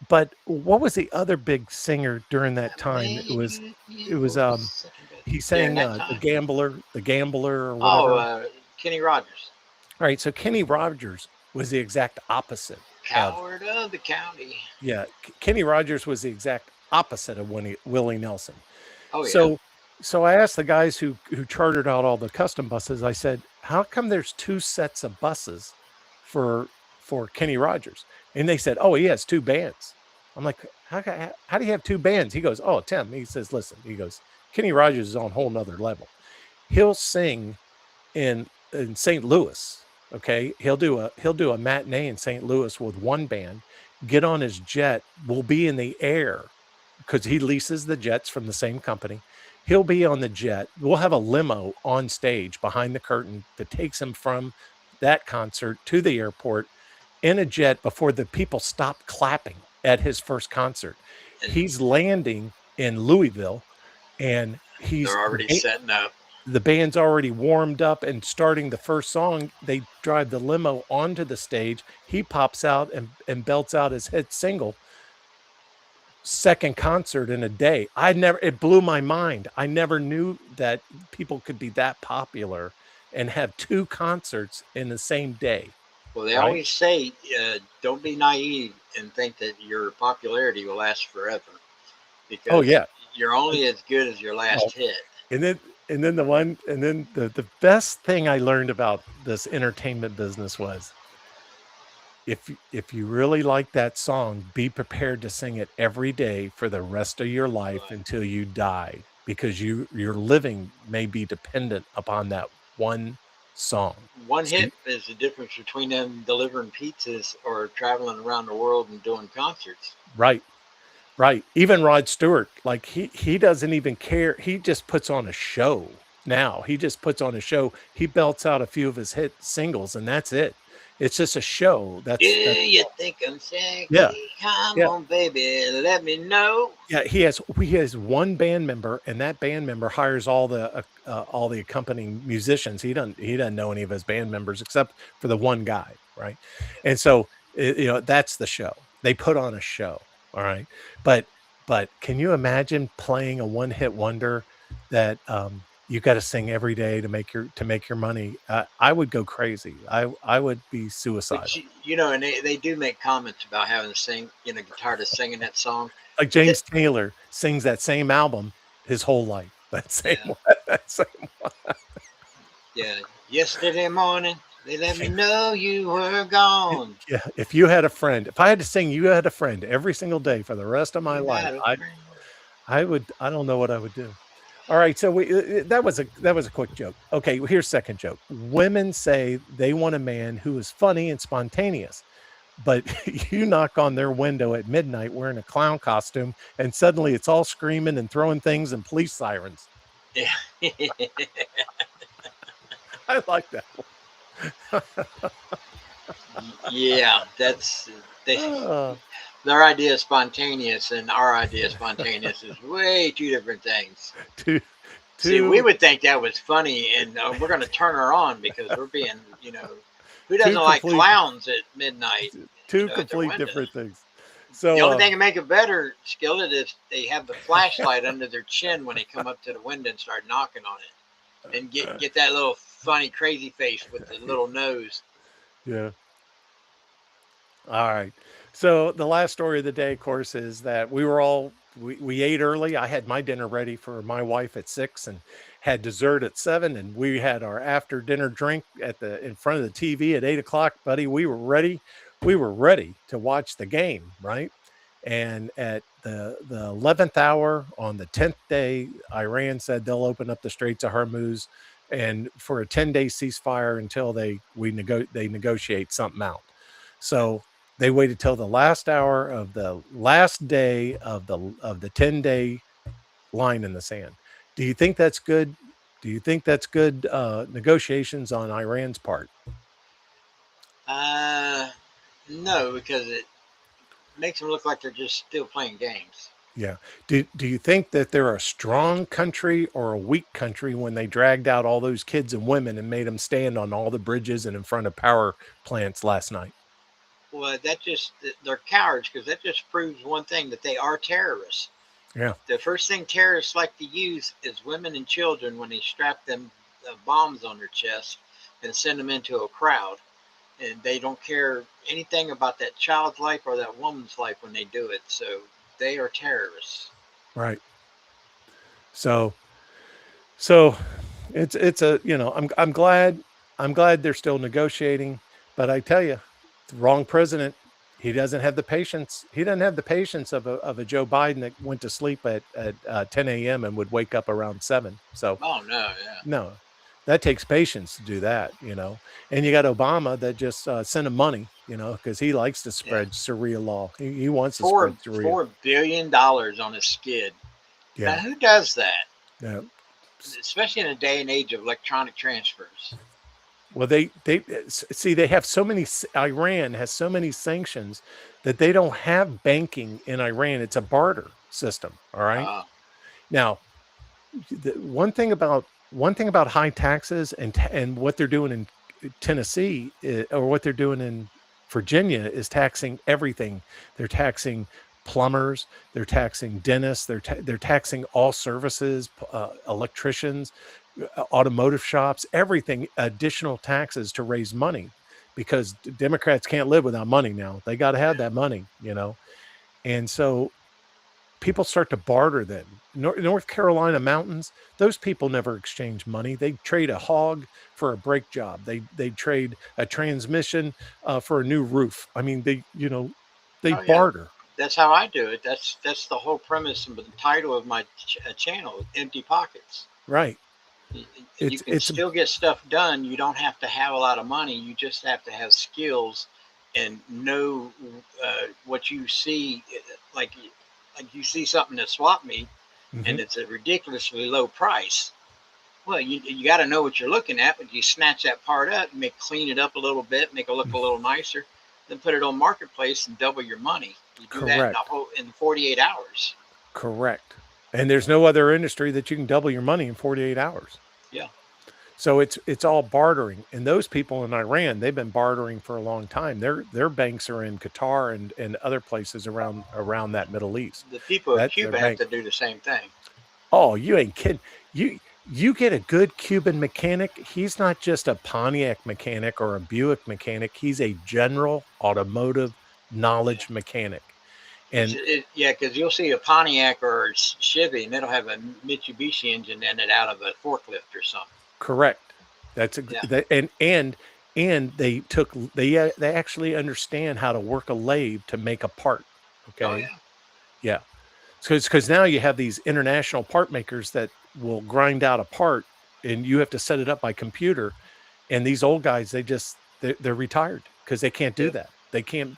But what was the other big singer during that I time? made you It was beautiful second best he during sang that the time. gambler or Oh, whatever. Kenny Rogers, All right, so Kenny Rogers was the exact opposite of coward of the county. yeah. Kenny Rogers was the exact opposite of Willie Nelson. Oh yeah, So I asked the guys who chartered out all the custom buses. I said, "How come there's two sets of buses for Kenny Rogers?" And they said, "Oh, he has two bands." I'm like, "How do you have two bands?" He goes, "Oh, Tim." He says, "Listen." He goes, "Kenny Rogers is on a whole nother level. He'll sing in St. Louis. Okay, he'll do a matinee in St. Louis with one band. Get on his jet. We'll be in the air." Because he leases the jets from the same company. He'll be on the jet. We'll have a limo on stage behind the curtain that takes him from that concert to the airport in a jet before the people stop clapping at his first concert. and He's landing in Louisville and they're already setting up. the band's already warmed up and starting the first song. They drive the limo onto the stage. He pops out and belts out his hit single. Second concert in a day. It blew my mind. I never knew that people could be that popular and have two concerts in the same day, Well, they right? always say, don't be naive and think that your popularity will last forever, Oh because yeah. you're only as good as your Oh, last hit. and then the best thing I learned about this entertainment business was if you really like that song, be prepared to sing it every day for the rest of your life But until you die because your living may be dependent upon that one song. one So hit is the difference between them delivering pizzas or traveling around the world and doing concerts. right, right. Even Rod Stewart, like he doesn't even care. He just puts on a show now. He just puts on a show. He belts out a few of his hit singles and that's it. It's just a show. Do That's you think I'm yeah. sexy? Come Yeah. on, baby, let me know. Yeah, he has one band member, and that band member hires all the accompanying musicians. He doesn't know any of his band members except for the one guy, right? And so that's the show. They put on a show, all right. But can you imagine playing a one hit wonder that you got to sing every day to make your money? I would go crazy. I would be But suicidal. and they do make comments about having to sing, get tired of singing that song. Like But that, James Taylor sings that same album his whole life. That same yeah, one. That same yeah. Yesterday morning, they let me know you were gone. yeah. If you had a friend, if I had to sing "You Had a Friend" every single day for the rest of my You life, had a friend. I would I don't know what I would do. All right, so that was a quick joke. Okay, well, here's second joke. Women say they want a man who is funny and spontaneous, but you knock on their window at midnight wearing a clown costume, and suddenly it's all screaming and throwing things and police sirens. Yeah. I like that Yeah, that's they, one. their idea of spontaneous and our idea of spontaneous is way two different things. Two See, we two would think that was funny, and we're going to turn her on because we're being, who two doesn't like complete clowns at midnight, two at their complete window? different things. The So, only thing to make it better, Skillet, is they have the flashlight under their chin when they come up to the window and start knocking on it, and get that little funny crazy face with the little nose. yeah. All right. So the last story of the day, of course, is that we ate early. I had my dinner ready for my wife at 6 and had dessert at 7. And we had our after dinner drink in front of the TV at 8 o'clock, buddy. We were ready. We were ready to watch the game, right? And at the 11th hour on the 10th day, Iran said they'll open up the Straits of Hormuz and for a 10-day ceasefire until they negotiate something out. So they waited till the last hour of the last day of the 10-day line in the sand. Do you think that's good? Do you think that's good negotiations on Iran's part? Uh, no, because it makes them look like they're just still playing games. Yeah. Do you think that they're a strong country or a weak country when they dragged out all those kids and women and made them stand on all the bridges and in front of power plants last night? Well, they're cowards because that just proves one thing, that they are terrorists. Yeah. The first thing terrorists like to use is women and children when they strap them bombs on their chest and send them into a crowd. And they don't care anything about that child's life or that woman's life when they do it. So they are terrorists. Right. So So it's a I'm glad they're still negotiating, but I tell you, the wrong president. He doesn't have the patience. He doesn't have the patience of a Joe Biden that went to sleep at 10 a.m. and would wake up around 7. So Oh no, yeah, no, that takes patience to do that. And you got Obama that just sent him money, because he likes to yeah. spread Sharia law. He wants to Four spread Sharia. $4 billion on a skid. Now Yeah, who does that? yeah. Especially in a day and age of electronic transfers. Well, see they have so many. Iran has so many sanctions that they don't have banking in Iran. It's a barter system. All right. Uh, Now, one thing about one thing about high taxes and what they're doing in Tennessee or what they're doing in Virginia is taxing everything. They're taxing plumbers, they're taxing dentists, they're taxing all services, electricians, automotive shops, everything, additional taxes to raise money because Democrats can't live without money now. They got to have that money, you know. And so people start to barter then. North Carolina mountains, those people never exchange money. They trade a hog for a brake job. They trade a transmission for a new roof. I mean, they Oh yeah, barter. that's how I do it. That's the whole premise and the title of my channel, Empty Pockets. Right. You can It's still get stuff done. You don't have to have a lot of money. You just have to have skills and know what you see. Like you see something at swap meet, and it's a ridiculously low price. Well, you got to know what you're looking at, but you snatch that part up, clean it up a little bit, make it look a little nicer, then put it on marketplace and double your money. You do that correct. in 48 hours. Correct. And there's no other industry that you can double your money in 48 hours. Yeah. So it's all bartering. And those people in Iran, they've been bartering for a long time. Their banks are in Qatar and other places around that Middle East. The people of That's their Cuba have bank. to do the same thing. Oh, you ain't kidding. You get a good Cuban mechanic, he's not just a Pontiac mechanic or a Buick mechanic. He's a general automotive knowledge mechanic. And Yeah, because you'll see a Pontiac or a Chevy, and it'll have a Mitsubishi engine in it out of a forklift or something. correct. That's Yeah. that, and they actually understand how to work a lathe to make a part. Okay. Oh yeah. Yeah. Because now you have these international part makers that will grind out a part and you have to set it up by computer. And these old guys, they're retired because they can't do that. They can't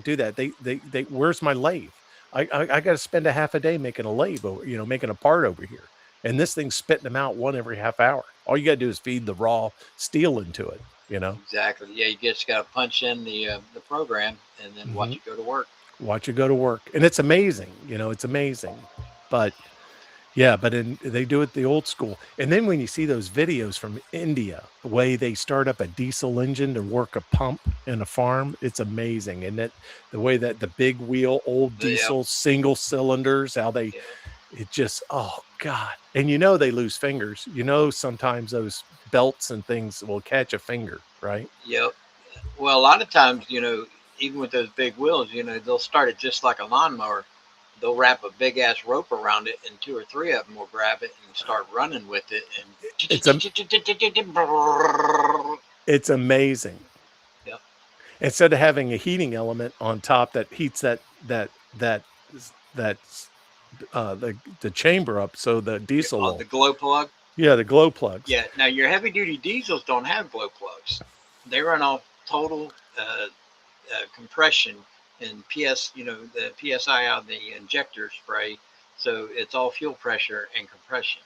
do that. They where's my lathe? I got to spend a half a day making a lathe, making a part over here. And this thing's spitting them out one every half hour. All you got to do is feed the raw steel into it, Exactly. Yeah, you just got to punch in the program and then watch it go to work. Watch it go to work. And it's amazing, it's amazing. But yeah, but they do it the old school. And then when you see those videos from India, the way they start up a diesel engine to work a pump in a farm, it's amazing. And the way that the big wheel, old diesel, single cylinders, how it just, oh God. And they lose fingers. Sometimes those belts and things will catch a finger, right? Yep. Well, a lot of times, even with those big wheels, they'll start it just like a lawnmower. They'll wrap a big ass rope around it, and 2 or 3 of them will grab it and start running with it. And it's amazing. Yep. Instead of having a heating element on top that heats the chamber up, so the diesel the glow plug. Yeah, the glow plugs. Yeah. Now your heavy duty diesels don't have glow plugs. They run off total compression and the PSI out of the injector spray. So it's all fuel pressure and compression.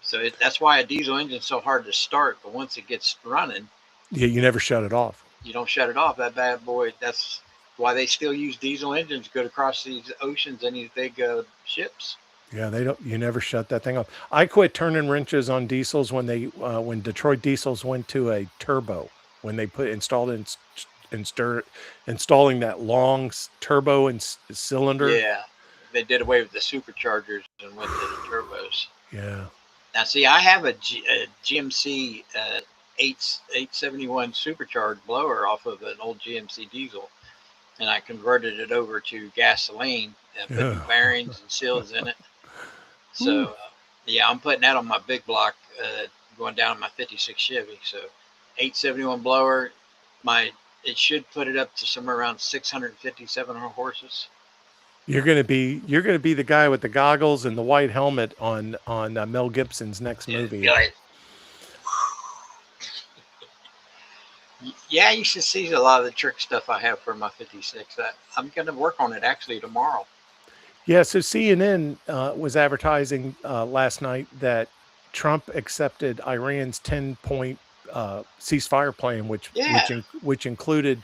So that's why a diesel engine is so hard to start. But once it gets running, you never shut it off. You don't shut it off. That bad boy. That's why they still use diesel engines to go across these oceans and these big ships. Yeah, they don't. You never shut that thing off. I quit turning wrenches on diesels when when Detroit Diesels went to a turbo, when they installing that long turbo and cylinder. Yeah, they did away with the superchargers and went to the turbos. Yeah. Now, see, I have a GMC 871 supercharged blower off of an old GMC diesel, and I converted it over to gasoline and put new bearings and seals in it. So, I'm putting that on my big block, going down my 56 Chevy. So, 871 blower, it should put it up to somewhere around 650, 700 horses. You're gonna be the guy with the goggles and the white helmet on Mel Gibson's next movie. Yeah, you should see a lot of the trick stuff I have for my 56. I'm going to work on it actually tomorrow. Yeah, so CNN was advertising last night that Trump accepted Iran's 10-point ceasefire plan, which included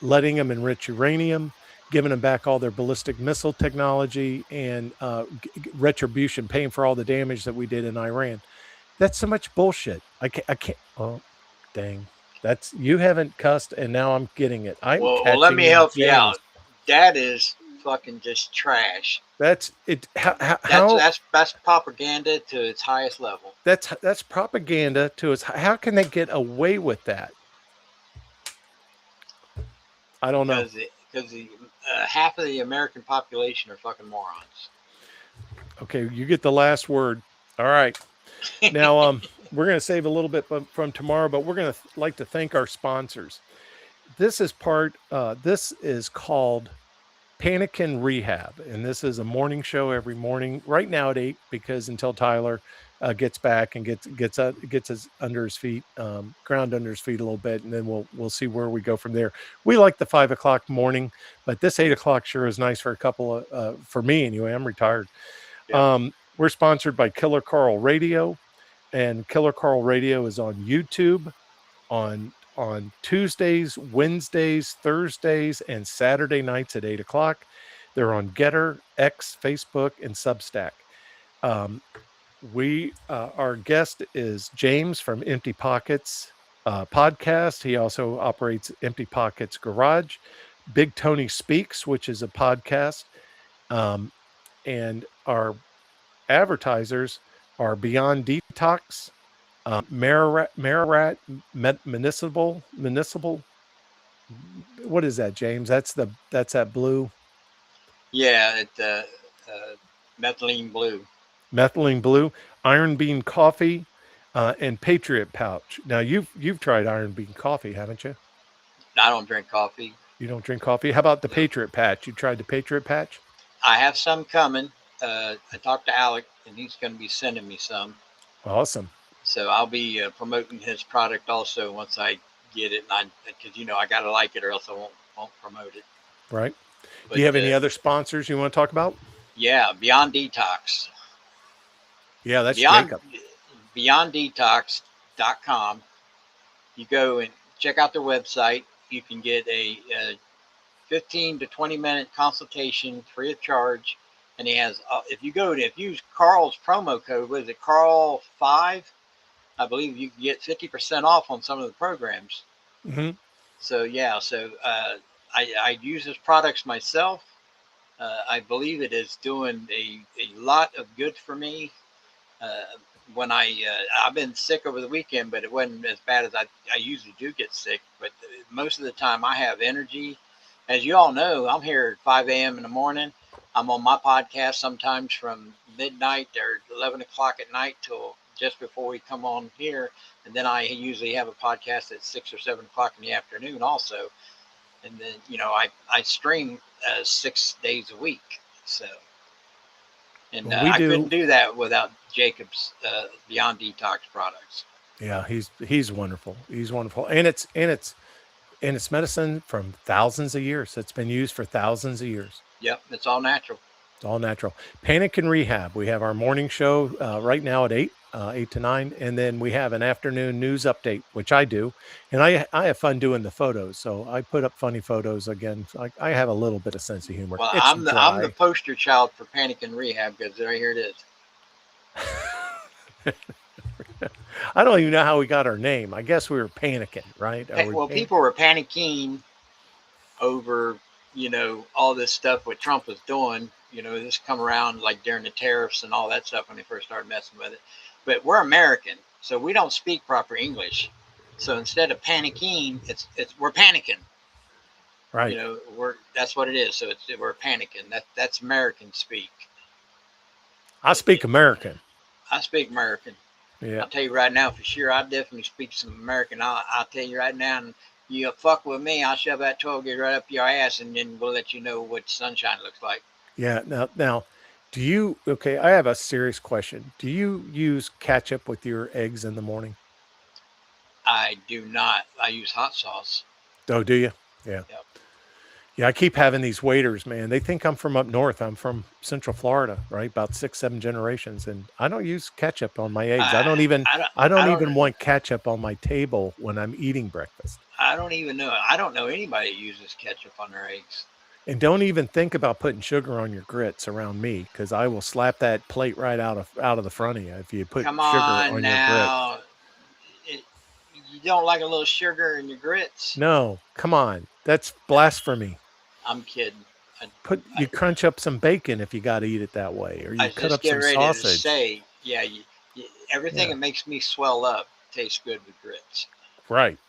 letting them enrich uranium giving them back all their ballistic missile technology and retribution, paying for all the damage that we did in Iran. That's so much bullshit. I can't. Oh, dang. That's you haven't cussed, and now I'm getting it. I'm Well, let catching me it, help you James. out. That is fucking just trash. That's it. That's How that's propaganda to its highest level. that's propaganda to us. How can they get away with that? I don't know. Because the half of the American population are fucking morons. Okay, you get the last word. All right. Now, we're going to save a little bit from tomorrow, but we're going to like to thank our sponsors. This is part. This is called Panikin Rehab, and this is a morning show every morning. Right now at 8, because until Tyler gets back and gets his under his feet, ground under his feet a little bit, and then we'll see where we go from there. We like the 5 o'clock morning, but this 8 o'clock sure is nice for a couple of for me anyway. I'm retired. Yep. We're sponsored by Killer Carl Radio, and Killer Carl Radio is on YouTube on Tuesdays, Wednesdays, Thursdays, and Saturday nights at 8 o'clock. They're on Getter, X, Facebook, and Substack. Our guest is James from Empty Pockets podcast. He also operates Empty Pockets Garage. Big Tony Speaks, which is a podcast. And our advertisers are Beyond Detox, Mararat Municipal. What is that, James? That's that blue. Yeah, methylene blue. Methylene blue, Iron Bean Coffee, and Patriot Pouch. Now you've tried Iron Bean Coffee, haven't you? I don't drink coffee. You don't drink coffee? How about the Patriot Patch? You tried the Patriot Patch? I have some coming. I talked to Alec, and he's going to be sending me some. Awesome. So I'll be promoting his product also once I get it, and because I got to like it or else I won't promote it. Right. But, do you have any other sponsors you want to talk about? Yeah, Beyond Detox. Yeah, that's Jacob. BeyondDetox.com. You go and check out their website. You can get a 15 to 20-minute consultation free of charge. And he has, if you use Carl's promo code, was it Carl 5? I believe you can get 50% off on some of the programs. Mm-hmm. So yeah, I use his products myself. I believe it is doing a lot of good for me. When I've been sick over the weekend, but it wasn't as bad as I usually do get sick. But most of the time I have energy. As you all know, I'm here at 5 a.m. in the morning. I'm on my podcast sometimes from midnight or 11 o'clock at night till just before we come on here. And then I usually have a podcast at 6 or 7 o'clock in the afternoon also. And then, I stream 6 days a week. So, and I couldn't do that without Jacob's Beyond Detox products. Yeah, he's wonderful. He's wonderful. And it's medicine from thousands of years. It's been used for thousands of years. Yep, it's all natural. It's all natural. Panic and Rehab. We have our morning show right now at 8 to 9. And then we have an afternoon news update, which I do. And I have fun doing the photos. So I put up funny photos again. I have a little bit of sense of humor. Well, I'm the poster child for Panic and Rehab because right here it is. I don't even know how we got our name. I guess we were panicking, right? People were panicking over, all this stuff what Trump was doing. This come around like during the tariffs and all that stuff when they first started messing with it. But we're American, so we don't speak proper English. So instead of panicking, we're panicking. Right. That's what it is. So we're panicking. That's American speak. I speak American. I speak American. Yeah. I'll tell you right now for sure. I definitely speak some American. I'll tell you right now. And you fuck with me, I'll shove that 12 gauge right up your ass, and then we'll let you know what sunshine looks like. Yeah. Now, do you? Okay, I have a serious question. Do you use ketchup with your eggs in the morning? I do not. I use hot sauce. Oh, do you? Yeah. Yep. Yeah, I keep having these waiters, man. They think I'm from up north. I'm from Central Florida, right? About 6-7 generations, and I don't use ketchup on my eggs. I don't even want ketchup on my table when I'm eating breakfast. I don't even know. I don't know anybody that uses ketchup on their eggs. And don't even think about putting sugar on your grits around me, because I will slap that plate right out of the front of you if you put Come sugar on on your grits. now. It, you don't like a little sugar in your grits? No, come on. That's No, blasphemy. I'm kidding. I, You crunch up some bacon if you got to eat it that way, or I you was cut just up getting some ready to sausage. say, yeah, everything Yeah, that makes me swell up tastes good with grits. right.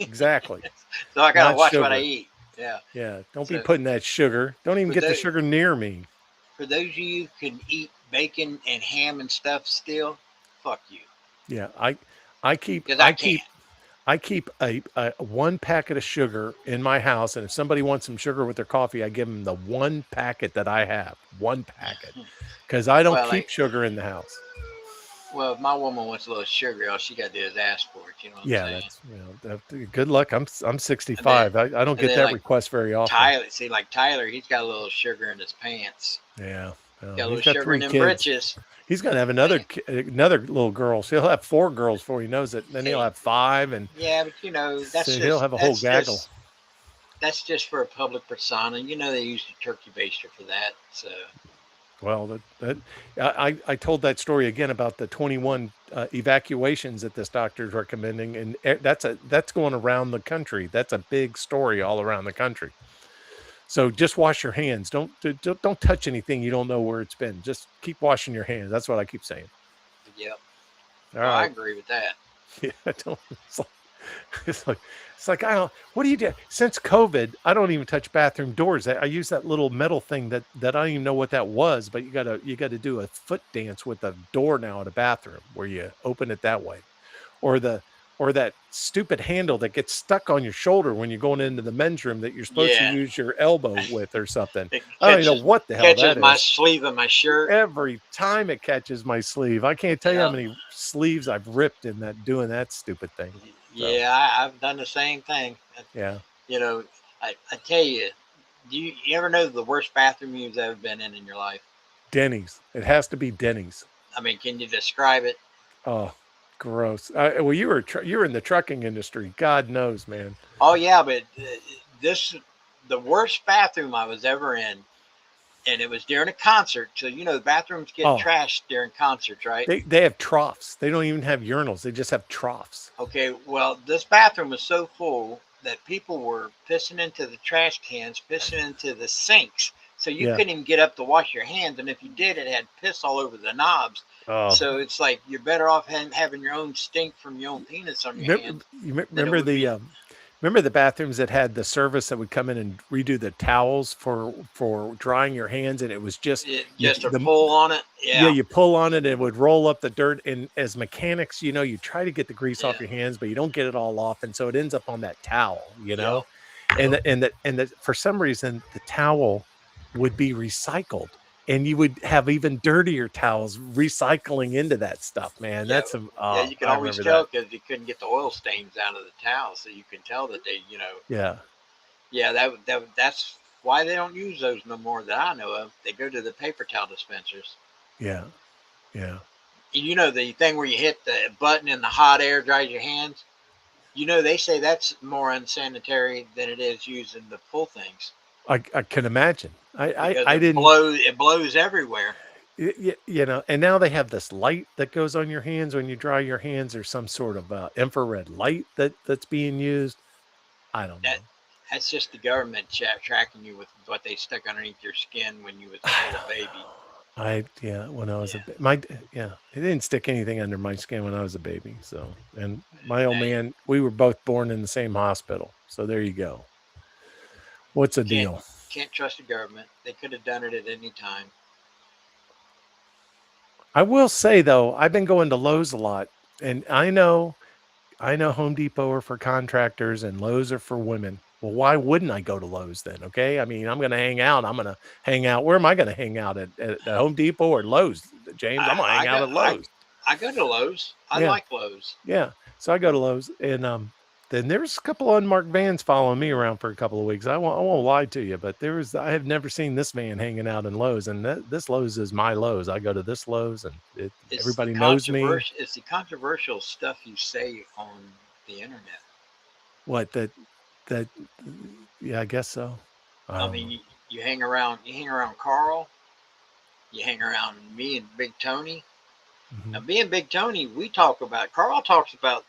Exactly. So I gotta Not watch what I sugar. eat. Yeah. Yeah, don't be So putting that sugar. Don't even for get the those sugar near me. for those of you who can eat bacon and ham and stuff still, fuck you, Yeah, I keep because I I can't. keep I keep a one packet of sugar in my house, and if somebody wants some sugar with their coffee, I give them the one packet that I have, one packet, because I don't Well, keep like, sugar in the house. well, if my woman wants a little sugar, all she got to do is ask for it. You know what I'm Yeah, saying? that's good luck. I'm And then, 65. I don't and get then that like request very often. Tyler, see, like Tyler, he's got a little sugar in his pants. Yeah, Got a he's little got sugar in 3 them kids. britches. He's gonna have Man, another little girl. So he'll have 4 girls before he knows it. Then he'll hey, have 5, and yeah, but you know, so he'll have a whole gaggle. that's just for a public persona. You know, they use the turkey baster for that. So Well, that I told that story again about the 21 evacuations that this doctor is recommending, and that's going around the country. That's a big story all around the country. So just wash your hands. Don't touch anything you don't know where it's been. Just keep washing your hands. That's what I keep saying. yeah, All no, I right. agree with that. Yeah, I don't. It's like, it's like it's like I don't. What do you do since COVID? I don't even touch bathroom doors. I use that little metal thing that I don't even know what that was. But you gotta do a foot dance with the door now at a bathroom where you open it that way, or the or that stupid handle that gets stuck on your shoulder when you're going into the men's room that you're supposed to Yeah, use your elbow with or something. it I don't even know what the hell catches that my is. sleeve of my shirt. Every time it catches my sleeve, I can't tell you how Yeah, many sleeves I've ripped in that doing that stupid thing. So yeah, I've done the same thing. yeah. You know, I tell you, you ever know the worst bathroom you've ever been in your life? Denny's. It has to be Denny's. I mean, can you describe it? Oh, gross. Well, you were in the trucking industry. God knows, man. Oh yeah, but this the worst bathroom I was ever in, and it was during a concert. So you know, the bathrooms get Oh, trashed during concerts, right? they have troughs. They don't even have urinals. They just have troughs. Okay, well, this bathroom was so full that people were pissing into the trash cans, pissing into the sinks. So you Yeah. couldn't even get up to wash your hands, and if you did, it had piss all over the knobs. Oh, So it's like you're better off having your own stink from your own penis on your remember, hands than it remember would the be remember the bathrooms that had the service that would come in and redo the towels for drying your hands, and it was just just a pull on it. yeah, Yeah, you pull on it and it would roll up the dirt. And as mechanics, you try to get the grease yeah, off your hands, but you don't get it all off. And so it ends up on that towel, yep, and yep, for some reason the towel would be recycled, and you would have even dirtier towels recycling into that stuff, man. yeah, That's some yeah. You can I always remember that. tell because you couldn't get the oil stains out of the towel, so you can tell that they, Yeah. yeah, that's why they don't use those no more that I know of. They go to the paper towel dispensers. Yeah. Yeah. You know the thing where you hit the button and the hot air dries your hands. You know they say that's more unsanitary than it is using the pull things I can imagine. because I didn't. it blows everywhere. And now they have this light that goes on your hands when you dry your hands, or some sort of infrared light that's being used. I don't That know. that's just the government tracking you with what they stuck underneath your skin when you was a I little don't baby. know. Yeah, when I was Yeah, yeah, it didn't stick anything under my skin when I was a baby. So, and my old now you man, we were both born in the same hospital. So there you go. What's the can't deal? can't trust the government. They could have done it at any time. I will say though, I've been going to Lowe's a lot, and I know Home Depot are for contractors and Lowe's are for women. Well, why wouldn't I go to Lowe's then? Okay. I mean, I'm going to hang out. I'm going to hang out. Where am I going to hang out at Home Depot or Lowe's, James? I'm going to I hang I out go at Lowe's. I go to Lowe's. I Yeah. like Lowe's. Yeah. So I go to Lowe's, and then there's a couple unmarked vans following me around for a couple of weeks. I won't lie to you, but I have never seen this van hanging out in Lowe's, and this Lowe's is my Lowe's. I go to this Lowe's, and everybody knows me. It's the controversial stuff you say on the internet. What that yeah, I guess so. I I don't mean, know. You hang around Carl, you hang around me and Big Tony. Now, Mhm. me and Big Tony, we talk about. Carl talks about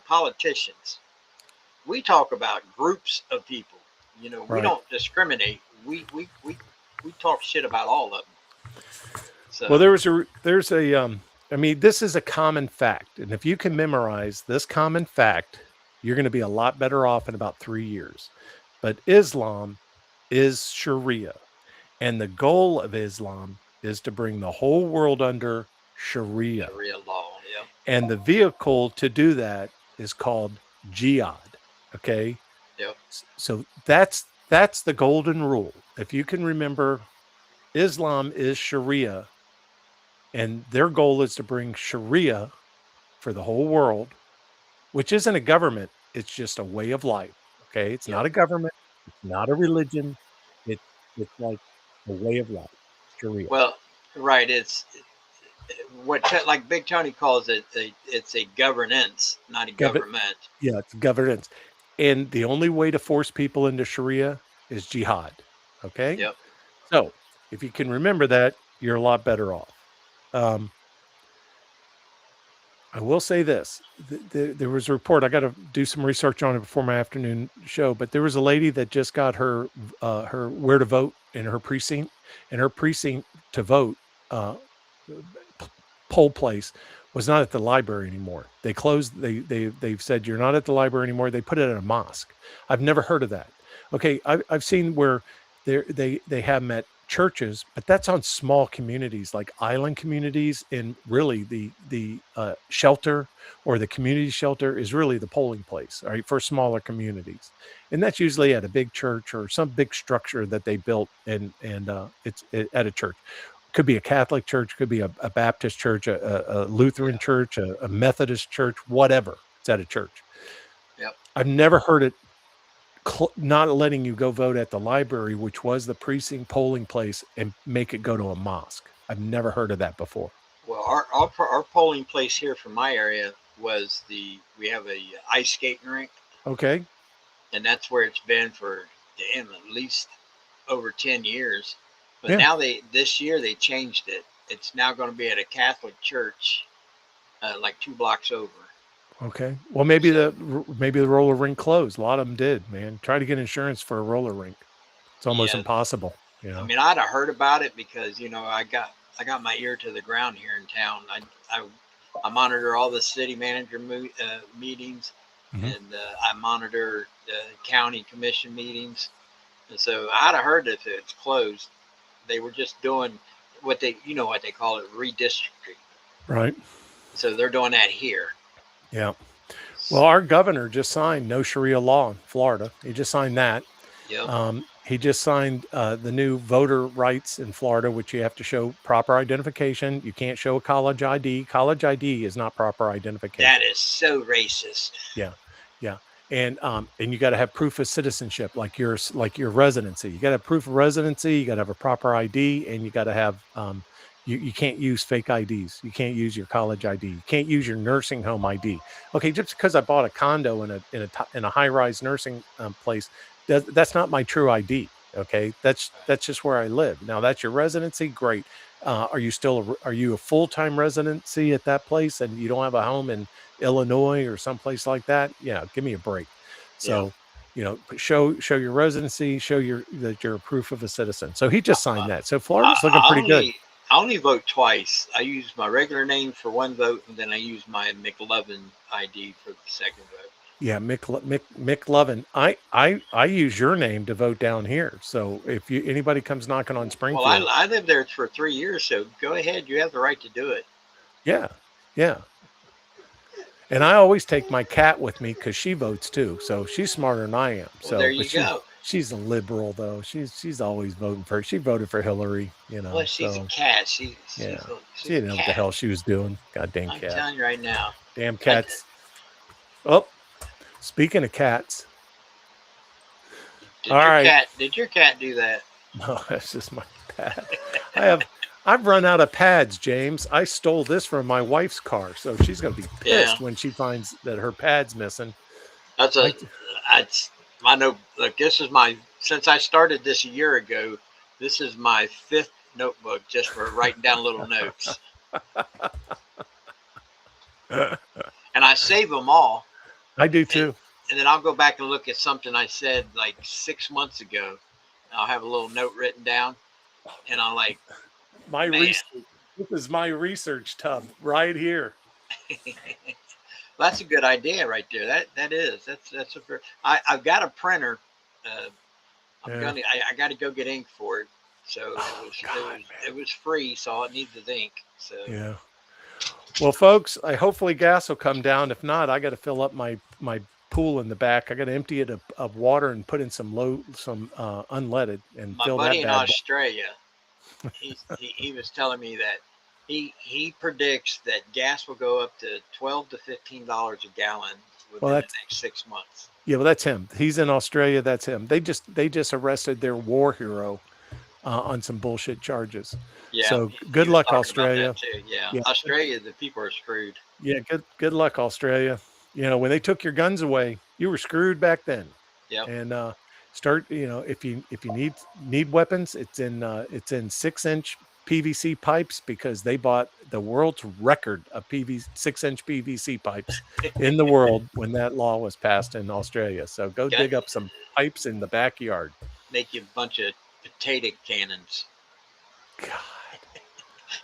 politicians. We talk about groups of people. We Right. don't discriminate. We talk shit about all of them. Well, So there's a I mean, this is a common fact, and if you can memorize this common fact, you're going to be a lot better off in about 3 years. But Islam is Sharia, and the goal of Islam is to bring the whole world under Sharia. Sharia law. Yeah. And the vehicle to do that is called jihad. Okay? Yep. So that's the golden rule. If you can remember, Islam is Sharia, and their goal is to bring Sharia for the whole world, which isn't a government, it's just a way of life. Okay? It's not Yep. a government, it's not a religion. It's it's like a way of life. Sharia. Well, right. It's like Big Tony calls it. It's a governance, not a Gov- government. yeah, it's governance. And the only way to force people into Sharia is jihad. Okay? Yep. So, if you can remember that, you're a lot better off. Um, I will say this: there was a report. I got to do some research on it before my afternoon show. But there was a lady that just got her where to vote in her precinct, and her precinct to vote uh, poll place was not at the library anymore. They closed. They've said you're not at the library anymore. They put it at a mosque. I've never heard of that. Okay, I've seen where they have them at churches, but that's on small communities like island communities. And really, the shelter or the community shelter is really the polling place, all right, for smaller communities, and that's usually at a big church or some big structure that they built, and at a church. Could be a Catholic church, could be a Baptist church, a Lutheran Yeah. church, a Methodist church, whatever. It's at a church. Yep. I've never heard it not letting you go vote at the library, which was the precinct polling place, and make it go to a mosque. I've never heard of that before. Well, our polling place here from my area was we have a ice skating rink, Okay. and that's where it's been for damn at least over 10 years. But Yeah. now this year they changed it. It's now going to be at a Catholic church, like 2 blocks over. Okay. Well, So maybe the roller rink closed. A lot of them did, man. Try to get insurance for a roller rink. It's almost yeah, impossible, I mean, I'd have heard about it because I got my ear to the ground here in town. I monitor all the city manager meetings, Mhm. and I monitor the county commission meetings. And so I'd have heard that if it's closed, they were just doing what they call it, redistricting. Right. So they're doing that here. Yeah. Well, our governor just signed no Sharia law in Florida. He just signed that. Yep. He just signed the new voter rights in Florida, which you have to show proper identification. You can't show a college ID. College ID is not proper That identification. is so racist. Yeah, yeah, and you got to have proof of citizenship, like your residency. You got to have proof of residency. You got to have a proper ID, and you got to have you can't use fake IDs. You can't use your college ID. You can't use your nursing home ID. Okay, just because I bought a condo in a high rise nursing place, that's not my true ID. Okay, that's just where I live. Now that's your residency. Great. Are you a full time residency at that place, and you don't have a home in Illinois or someplace like that? Yeah, give me a break. Yeah. So, show your residency, show that you're a proof of a citizen. So he just signed that. So I, Florida's looking I pretty good. only I only vote twice. I use my regular name for one vote, and then I use my McLovin ID for the second vote. Yeah, Mick Lovin. I use your name to vote down here. So if anybody comes knocking on Well, Springfield, I lived there for 3 years, so go ahead. You have the right to do it. yeah, yeah. And I always take my cat with me because she votes too. So she's smarter than I am. Well, there So, but you go. she's a liberal though. She's always voting for. She voted for Hillary. Well, she's a So cat. yeah, she She's a didn't know what the cat. hell she was doing. Goddamn I'm cat. telling you right now. Damn I, cats. Oh, speaking of cats. All right. Did your cat do that? No, that's just my pad. I've run out of pads, James. I stole this from my wife's car, so she's gonna be Yeah. pissed when she finds that her pad's missing. That's I, that's My note. Look, since I started this a year ago. This is my fifth notebook just for writing down little notes, and I save them all. I do And, too. and then I'll go back and look at something I said like 6 months ago. I'll have a little note written down, and I'm like, My man, research. This is my research tub right here. that's a good idea right there. That's a very, I've got a printer. Uh, Yeah. I got to go get ink for it. So Oh God, it man. was free, so all it needs is ink. So Yeah. Well, folks, I hopefully gas will come down. If not, I got to fill up my pool in the back. I got to empty it of water and put in some unleaded and my fill that buddy in bad boy. Australia, he was telling me that he predicts that gas will go up to $12 to $15 a gallon Well, within the that's next 6 months. yeah. Well, that's him. He's in Australia. That's him. They just arrested their war hero on some bullshit charges. Yeah, So he good was luck, talking about that Australia. too. Yeah, Yeah, Australia, the people are screwed. yeah. Good luck, Australia. When they took your guns away, you were screwed back then. Yep. And start. If you need weapons, it's in 6-inch PVC pipes because they bought the world's record of PVC 6-inch PVC pipes in the world when that law was passed in Australia. So go Got dig up some pipes in the backyard. make you a bunch of potato cannons. God.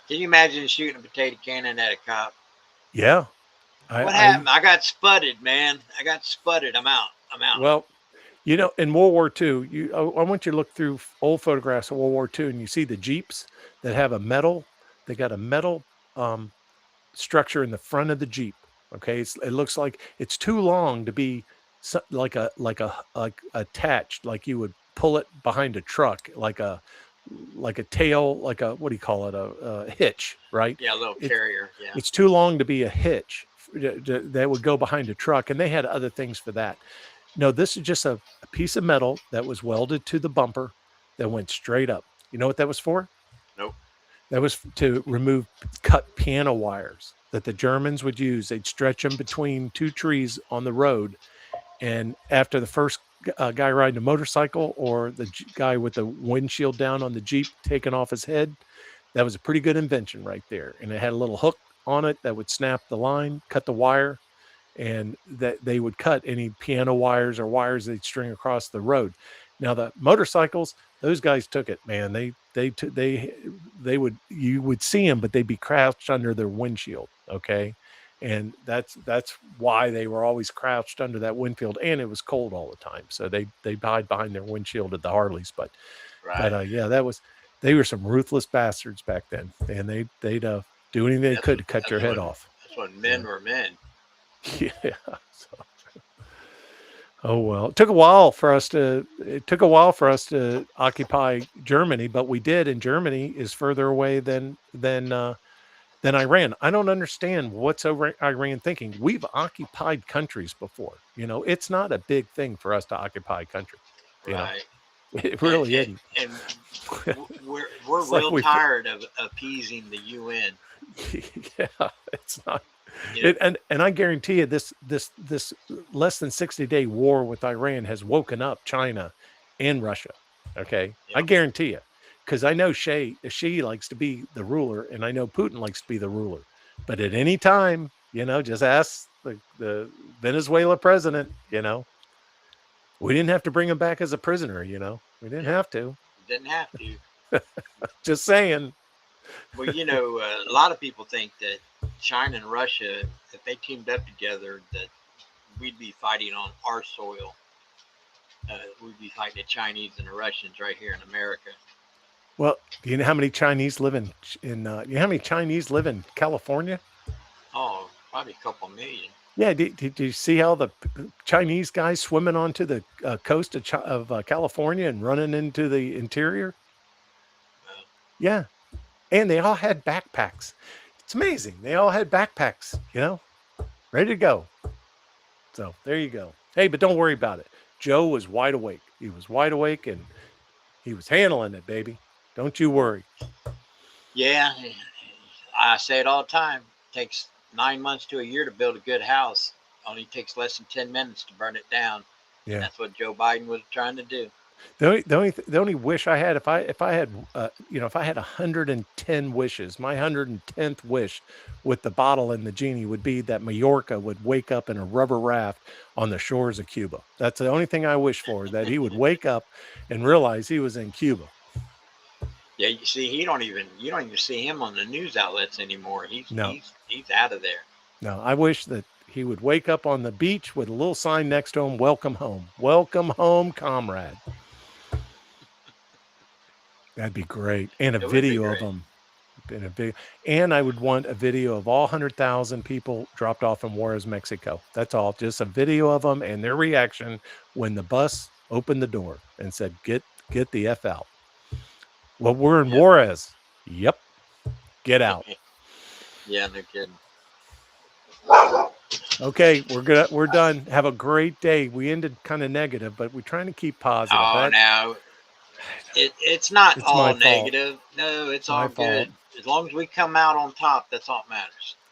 Can you imagine shooting a potato cannon at a cop? Yeah. What I happened? I got sputted, man. I got sputted. I'm out. I'm out. well, in World War II, I want you to look through old photographs of World War II, and you see the Jeeps that have they got a metal um, structure in the front of the Jeep. Okay, it looks like it's too long to be like attached, like you would pull it behind a truck, like a tail, like a, what do you call it, a hitch, right? Yeah, a little It's carrier. Yeah. it's too long to be a hitch that would go behind a truck, and they had other things for that. No, this is just a piece of metal that was welded to the bumper that went straight up. You know what that was for? Nope. That was to remove cut piano wires that the Germans would use. They'd stretch them between two trees on the road. And after the first guy riding a motorcycle or the guy with the windshield down on the Jeep taking off his head, that was a pretty good invention right there. And it had a little hook on it that would snap the line, cut the wire, and that they would cut any piano wires or wires they'd string across the road. Now the motorcycles, those guys took it, man. They would, you would see them, but they'd be crouched under their windshield. Okay, and that's why they were always crouched under that windshield, and it was cold all the time, so they hide behind their windshield at the Harleys. But Right. yeah, they were some ruthless bastards back then, and they'd do anything they That's could when to cut your head off. that's when Yeah. men were men. Yeah. So, oh well, it took a while for us to occupy Germany, but we did, and Germany is further away than Iran. I don't understand what's Iran thinking. We've occupied countries before. It's not a big thing for us to occupy a country. You know, Right. it And really isn't. and we're It's like real we tired of appeasing the UN. yeah, it's not. You know. And I guarantee you, this less than 60-day war with Iran has woken up China and Russia. Okay, I Yep. guarantee you, because I know she likes to be the ruler, and I know Putin likes to be the ruler. But at any time, just ask the Venezuela president. We didn't have to bring him back as a prisoner. We didn't Yep. have to. Didn't have to. Just saying. Well, a lot of people think that China and Russia, if they teamed up together, that we'd be fighting on our soil. We'd be fighting the Chinese and the Russians right here in America. Well, do you know how many Chinese live you know how many Chinese live in California? Oh, probably a couple million. Yeah, did you see how the Chinese guys swimming onto the coast of California and running into the interior? Uh, Yeah, and they all had backpacks. It's amazing. They all had backpacks, ready to go. So there you go. Hey, but don't worry about it. Joe was wide awake. He was wide awake and he was handling it, baby. Don't you worry. yeah, I say it all the time. It takes 9 months to a year to build a good house. Only takes less than 10 minutes to burn it down. Yeah. That's what Joe Biden was trying to do. The only wish I had, if I had, if I had 110 wishes, my 110th wish with the bottle and the genie would be that Majorca would wake up in a rubber raft on the shores of Cuba. That's the only thing I wish for, that he would wake up and realize he was in Cuba. Yeah, you see, you don't even see him on the news outlets anymore. No, He's out of there. no, I wish that he would wake up on the beach with a little sign next to him, welcome home. Welcome home, comrade. That'd be great. And a It would be video of great. him. In a big, and I would want a video of all 100,000 people dropped off in Juarez, Mexico. That's all. Just a video of them and their reaction when the bus opened the door and said, get the F out. Well, we're in Yep. Juarez. Yep. Get out. Yeah, no kidding. Okay, we're done. Have a great day. We ended kind of negative, but we're trying to keep positive. Oh, That now it's not it's my all fault. negative. No, it's My all fault. good. As long as we come out on top, that's all that matters.